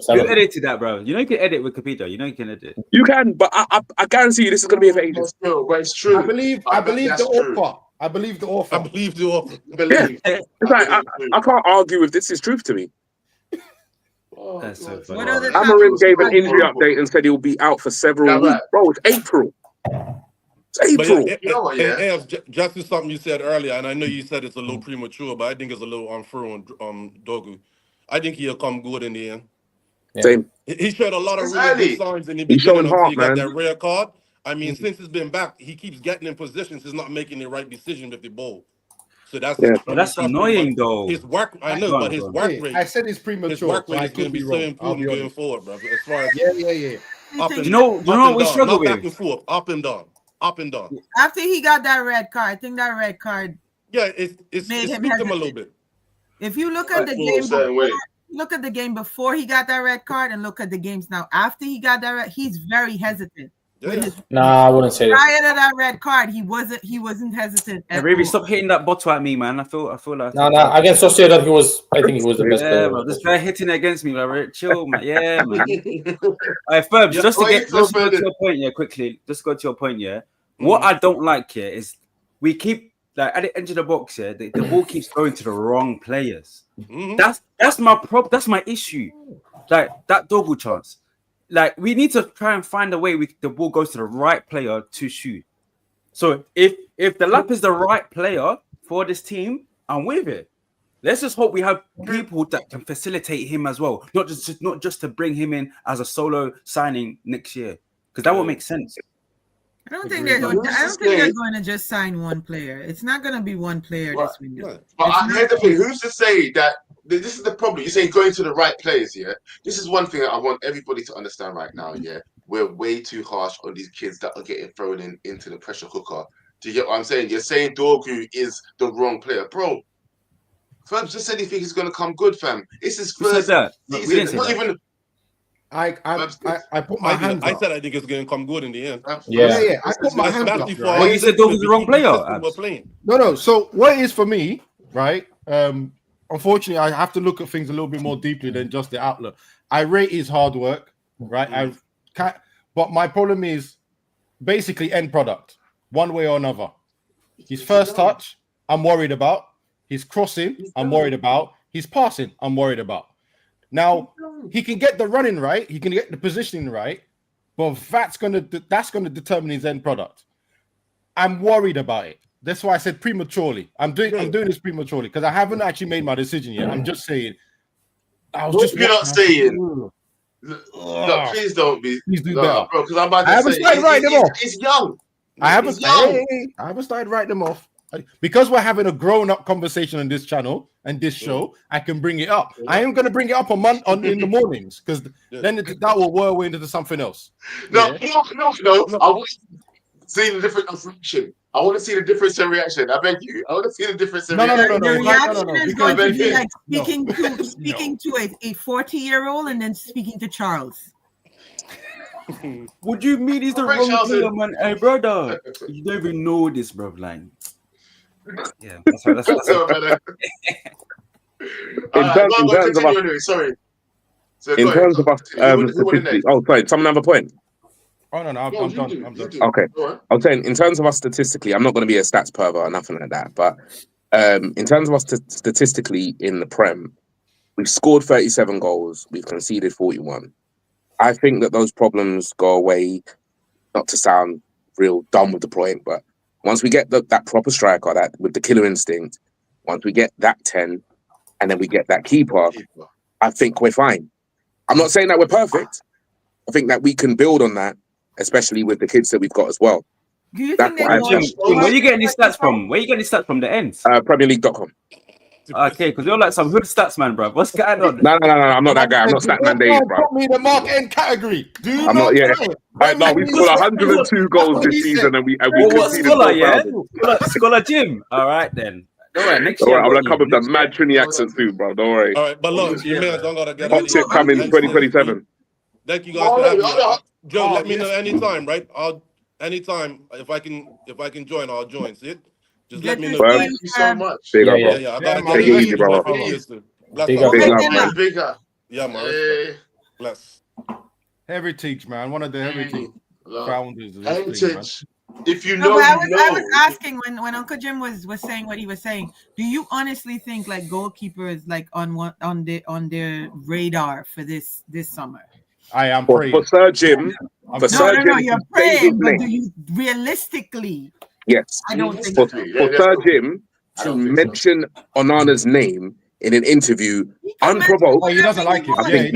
E: edited that, bro? You know you can edit Wikipedia. You know you can edit.
C: You can, but I guarantee you this is going to be a ages.
B: It's true.
G: I believe the author. I believe the author.
C: Yeah. It's like, I can't argue with this. Is truth to me.
E: That's so funny.
C: Amarin gave an injury update and said he'll be out for several weeks. Bro, it's April.
A: Just to something you said earlier, and I know you said it's a little premature, but I think it's a little unfair on Dogu. I think he'll come good in the end.
C: Same.
A: He showed a lot of really good signs in the beginning until he got that rare card. I mean, since he's been back, he keeps getting in positions. He's not making the right decision with the ball. So that's
E: annoying, though.
A: His work, I know, but his work rate.
G: I said it's premature.
A: His work rate is going to be so important going forward, bro. As far as
E: You know what we struggle with?
A: Back and forth, up and down.
D: After he got that red card, I think that red card.
A: Yeah, it's made him a little bit.
D: If you look at the game before he got that red card, and look at the games now after he got that red, he's very hesitant.
F: Nah, I wouldn't say that.
D: Prior to that red card, he wasn't hesitant.
E: Really, stop hitting that bottle at me, man. I feel like.
F: No, against Sociedad, I think he was the best player.
E: Bro, this guy hitting against me, like, chill, man. Yeah, man. Alright, Ferbs, just to go to your point, quickly. Just go to your point, What I don't like here is we keep like at the edge of the box here, the ball keeps going to the wrong players. That's my that's my issue. Like that Dogu chance. Like we need to try and find a way the ball goes to the right player to shoot. So if the Delap is the right player for this team, I'm with it. Let's just hope we have people that can facilitate him as well, not just to bring him in as a solo signing next year, because that would make sense.
D: I don't think they're going to just sign one player. It's not going to be one player this window.
B: But I heard the thing. Who's to say that this is the problem? You're saying going to the right players. Yeah, this is one thing that I want everybody to understand right now. Yeah, we're way too harsh on these kids that are getting thrown into the pressure cooker. Do you get what I'm saying? You're saying Dorgu is the wrong player, bro. Fam just said he thinks he's going to come good, fam. It's his first season. Not even.
G: I put my hands up.
A: I said I think it's going to come good in the end.
G: Yeah. I put my hands up.
E: Well, you said Dorgu's the wrong player.
G: No. So what it is for me, right? Unfortunately, I have to look at things a little bit more deeply than just the outlook. I rate his hard work, right? But my problem is basically end product, one way or another. His first touch, I'm worried about. His crossing, I'm worried about. His passing, I'm worried about. Now, he can get the running right, he can get the positioning right, but that's gonna determine his end product. I'm worried about it. That's why I said prematurely. I'm doing this prematurely because I haven't actually made my decision yet. I'm just saying.
B: You're not saying. No, please don't be.
G: Please do better,
B: bro. Because I'm about to say he's young.
G: I haven't started writing them off. Because we're having a grown-up conversation on this channel and this show, I can bring it up. I am going to bring it up in the mornings because then that will whirl away into something else.
B: No. I want to see the different reaction. I want to see the difference in reaction. I beg you. I want to see the difference in reaction.
D: No. The reaction is going to be like speaking to a 40-year-old and then speaking to Charles.
E: Would you mean he's the wrong player, man? Hey, brother, you don't even know this, bro. Like, yeah, that's right.
B: Sorry.
C: In terms of us, statistics. Oh, sorry. Someone have a point.
G: Oh no, I'm done. I'm done.
C: Okay, I'm saying in terms of us statistically, I'm not going to be a stats pervert or nothing like that. But in terms of us statistically in the Prem, we've scored 37 goals, we've conceded 41. I think that those problems go away. Not to sound real dumb with the point, but once we get that proper striker, that with the killer instinct, once we get that 10, and then we get that keeper, I think we're fine. I'm not saying that we're perfect. I think that we can build on that, especially with the kids that we've got as well.
D: Do you think
E: where are you getting these stats from? Where are you getting these stats from? The ends?
C: PremierLeague.com.
E: Okay, because you're like some hood stats man, bro. What's going on?
C: No. I'm not that guy. I'm not Statman Dave, bro.
G: Put me in the Mark N category. Dude,
C: I'm not. Yeah. No, we scored 102 goals this season, and we conceded 4,000.
E: Scholar Jim. All right then. All right, next
C: year. I'm gonna come with the mad Trini accent too, bro. Don't worry.
A: All right, but look, you may don't gotta get.
C: Hot tip coming 2027.
A: Thank you guys for having me. Joe, let me know anytime, right? Anytime if I can join, I'll join. See it? Just let me know.
B: Thank you so much.
C: Big up, bro.
A: Yeah, I gotta
C: take it easy, bro.
B: Big up.
A: Yeah, man. Bless.
G: Heritage, man. One of the heritage founders.
B: Heritage. If you know,
D: I was asking when Uncle Jim was saying what he was saying. Do you honestly think like goalkeepers like on their radar for this summer?
G: I am praying
C: for Sir Jim.
D: No, you're praying, but do you realistically?
C: Yes.
D: I don't think
C: for Sir Jim to mention Onana's name in an interview unprovoked.
G: Oh, he doesn't like it.
C: I think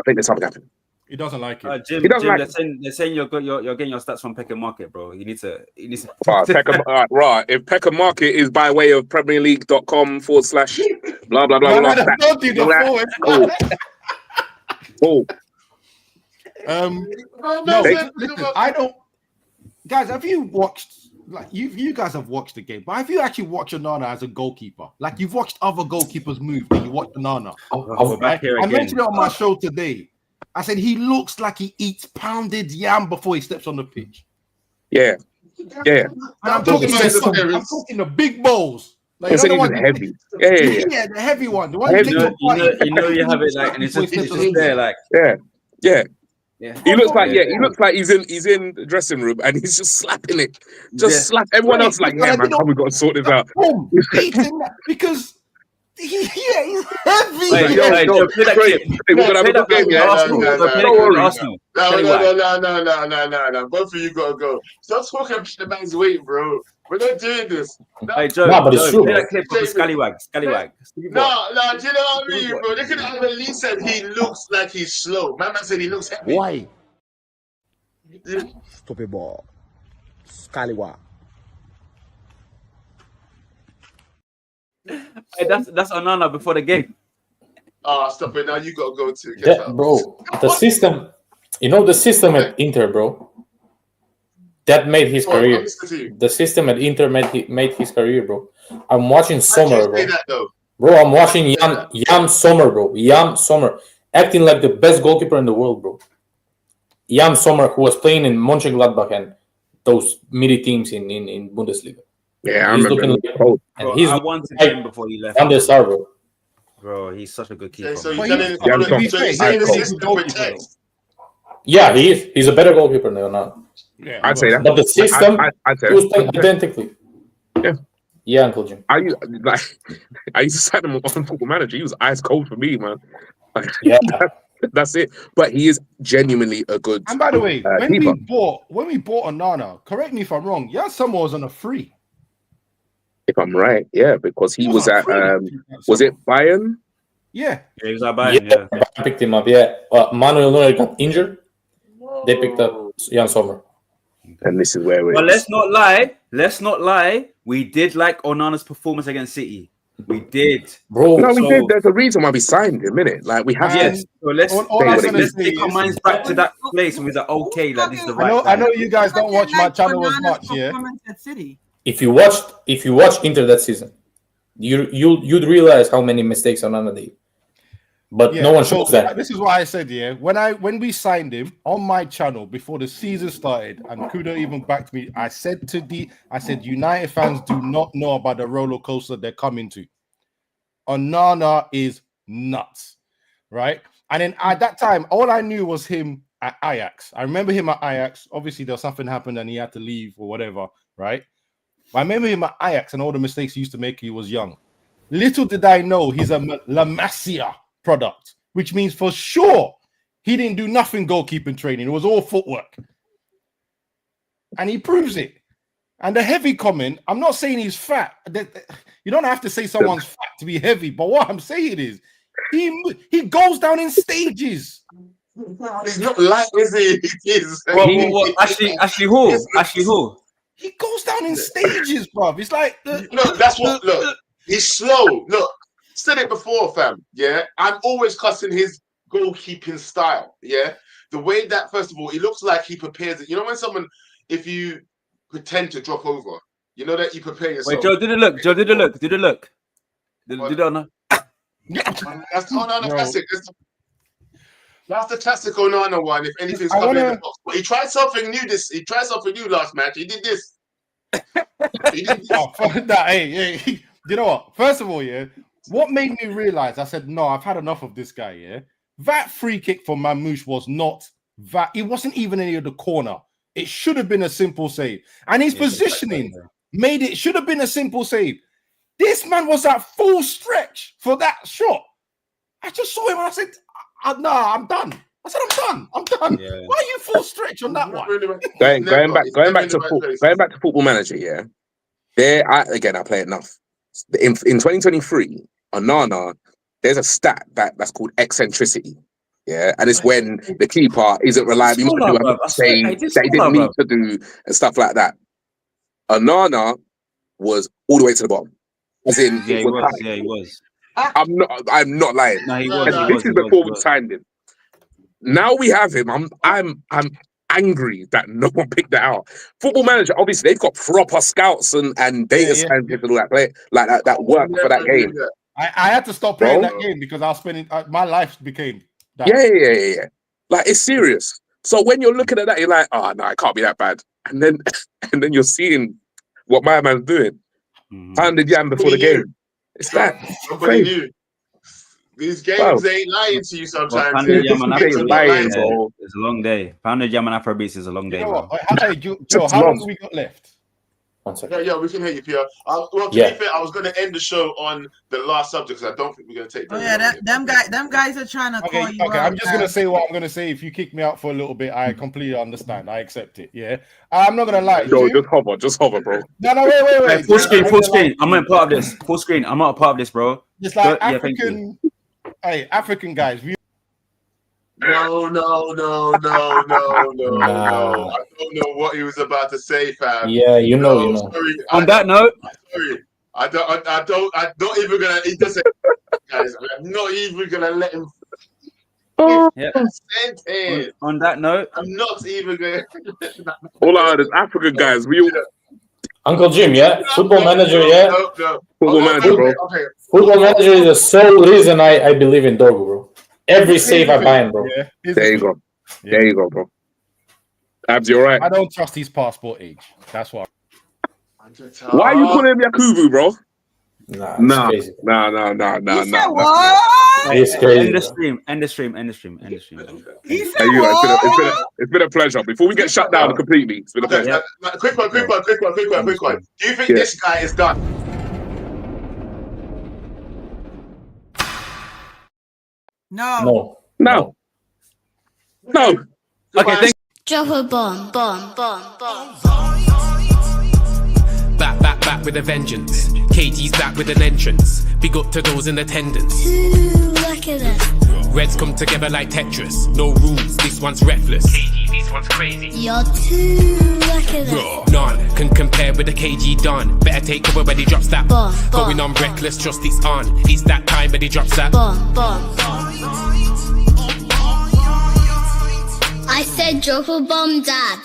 C: there's something happening.
G: He doesn't like it.
E: Jim, they're saying you're getting your stats from Peckham Market, bro. You need to.
C: Right. If Peckham Market is by way of PremierLeague.com / blah blah blah blah.
G: Don't do the
C: Oh.
G: No, listen, I don't. Guys, have you watched? Like you guys have watched the game, but have you actually watched Onana as a goalkeeper? Like you've watched other goalkeepers move, and you watch Onana. I mentioned it on my show today. I said he looks like he eats pounded yam before he steps on the pitch.
C: Yeah.
G: And I'm talking the big bowls. Like
C: heavy.
G: Yeah, the heavy one. The one
E: you have it like, and it's just there, like
C: yeah. He looks like he's in the dressing room and he's just slapping it. Slap everyone else like, yeah, man, we got to sort this out.
G: Because He's heavy.
E: Wait,
C: Hey,
E: Joe, play that clip.
C: Hey, we're gonna have a good game, yeah.
B: No. Both of you gotta go. Stop talking about the man's weight, bro. We're not doing this. No.
E: Hey, Joe,
F: Nah, but it's true,
E: play
F: bro.
E: that clip of the scallywag.
B: No, do you know what I mean, bro? They could have at least said he looks like he's slow. My man said he looks heavy.
H: Why? Stupid ball. Scallywag.
E: Hey, that's Onana before the game.
B: Stop it. Now you gotta go to
F: Bro, the system, the system at Inter, bro, that made his career. The system at Inter made his career, bro. I'm watching Sommer, bro. Bro, I'm watching Jan Sommer, bro. Jan Sommer, acting like the best goalkeeper in the world, bro. Jan Sommer, who was playing in Mönchengladbach and those midi teams in Bundesliga.
C: Yeah, I remember.
E: He's I wanted him before he left.
F: Van der Sar, bro.
E: Bro, he's such a good keeper.
F: Yeah, he is. He's a better goalkeeper than Onana.
C: Yeah, I'd say that.
F: But the system,
C: he
F: was playing identically. Yeah, Uncle Jim.
C: I used to sign him on Football Manager. He was ice cold for me, man.
F: Yeah.
C: That's it. But he is genuinely a good.
G: And by the way, when
C: keeper.
G: we bought Onana, correct me if I'm wrong, Jan Sommer was on a free.
C: If I'm right, yeah, because he was at was it Bayern?
G: Yeah,
E: he was at Bayern. Yeah,
F: Bayern picked him up. Yeah, Manuel Neuer got injured. They picked up Jan Sommer.
C: And this is where we're.
E: But let's not lie. We did like Onana's performance against City. We did,
C: bro. No, we did. There's a reason why we signed him, innit? Like we have.
E: Yes. So let's take our minds back to that place and we're like, okay, like this is the right.
G: I know you guys don't watch my channel as much, yeah.
F: If you watch Inter that season, you'd realize how many mistakes Onana did. But no one shows that.
G: This is what I said, yeah. When we signed him on my channel before the season started, and Kudo even backed me, I said United fans do not know about the roller coaster they're coming to. Onana is nuts, right? And then at that time, all I knew was him at Ajax. I remember him at Ajax. Obviously, there was something happened and he had to leave or whatever, right? I remember him at Ajax and all the mistakes he used to make. He was young. Little did I know he's a La Masia product, which means for sure he didn't do nothing goalkeeping training. It was all footwork. And he proves it. And the heavy comment, I'm not saying he's fat. You don't have to say someone's fat to be heavy, but what I'm saying is he goes down in stages.
B: He's not light, is he? He is.
E: Ashley Hall.
G: He goes down in stages, bruv. It's like
B: look, he's slow. Look, said it before, fam. Yeah, I'm always cussing his goalkeeping style. Yeah, the way that first of all, he looks like he prepares it. You know when someone, if you pretend to drop over, you know that you prepare yourself.
E: Wait, Joe did a look. Did it look? Did it on?
B: That's Onana classic. That's the classic Onana one. If anything's coming in the box, but he tried something new. He tried something new last match. He did this.
G: Hey, you know what? First of all, yeah, what made me realize? I said, no, I've had enough of this guy. Yeah, that free kick from Mamouche was not that. It wasn't even any of the corner. It should have been a simple save, and his positioning made it should have been a simple save. This man was at full stretch for that shot. I just saw him and I said, "Nah, I'm done." I said, I'm done. Yeah. Why are you full stretch on that one?
C: Going back to Football Manager, yeah. I play enough. In 2023, Onana, there's a stat that's called eccentricity. Yeah, and it's when the keeper isn't reliable. You might do a save that he didn't need to do and stuff like that. Onana was all the way to the bottom. As in,
E: he was.
C: I'm not lying.
E: No, he was.
C: This is before we signed him. Now we have him. I'm angry that no one picked that out. Football Manager, obviously, they've got proper scouts and data scientists and all that play that work for that game.
G: I had to stop playing that game because I was spending my life became that.
C: Yeah. Like it's serious. So when you're looking at that, you're like, oh no, it can't be that bad. And then you're seeing what my man's doing. Pounded Yam before the game. It's that.
B: Nobody knew. These games ain't lying to you sometimes.
E: Pounded Yam and Afrobeats it's a long day. Pounded Yam and Afrobeats is a long day, bro.
G: Hey, Joe, how long have we got left?
F: 1 second.
B: Yeah, we can hear you, Pierre. Well, to be fair, I was going to end the show on the last subject because I don't think we're going to take.
D: Them guys are trying to call you.
G: Okay, I'm just going to say what I'm going to say. If you kick me out for a little bit, I completely understand. I accept it. Yeah, I'm not going to lie.
C: Yo, just hover, bro.
G: No, wait.
E: Hey, full screen. I'm not part of this. Full screen. I'm not a part of this, bro.
G: Just like African guys.
B: No. I don't know what he was about to say, fam.
F: Yeah, you know.
B: Sorry.
E: On that note,
B: sorry. I don't even gonna. He doesn't, guys. I'm not even gonna let him.
E: On that note,
B: I'm not even gonna.
C: All I heard is African guys. We all.
F: Uncle Jim, yeah, football manager, yeah.
B: No.
C: Football manager, bro.
B: Okay.
F: Football manager is the sole reason I believe in Dorgo, bro. Every save I buy him, bro.
G: Yeah,
C: there you go. Yeah. There you go, bro. Abs, you all right?
G: I don't trust his passport age. That's why.
C: Why are you calling him Yakubu, bro?
F: Nah.
D: What?
F: It's crazy.
E: End the stream.
D: He said what?
C: It's been a pleasure. Before we get shut down completely, it's been a pleasure.
B: Quick one. Do you think this guy is done?
D: No.
E: Okay, thank.
I: Drop a bomb.
J: Back with a vengeance. KG's back with an entrance. Big up to those in attendance.
I: Look at that.
J: Reds come together like Tetris. No rules, this one's reckless. KG, this one's crazy.
I: You're too lucky that.
J: None can compare with the KG done. Better take cover when he drops that.
I: Bomb.
J: Going on reckless, trust it's on. It's that time when he drops that.
I: Bomb. I said drop a bomb, Dad.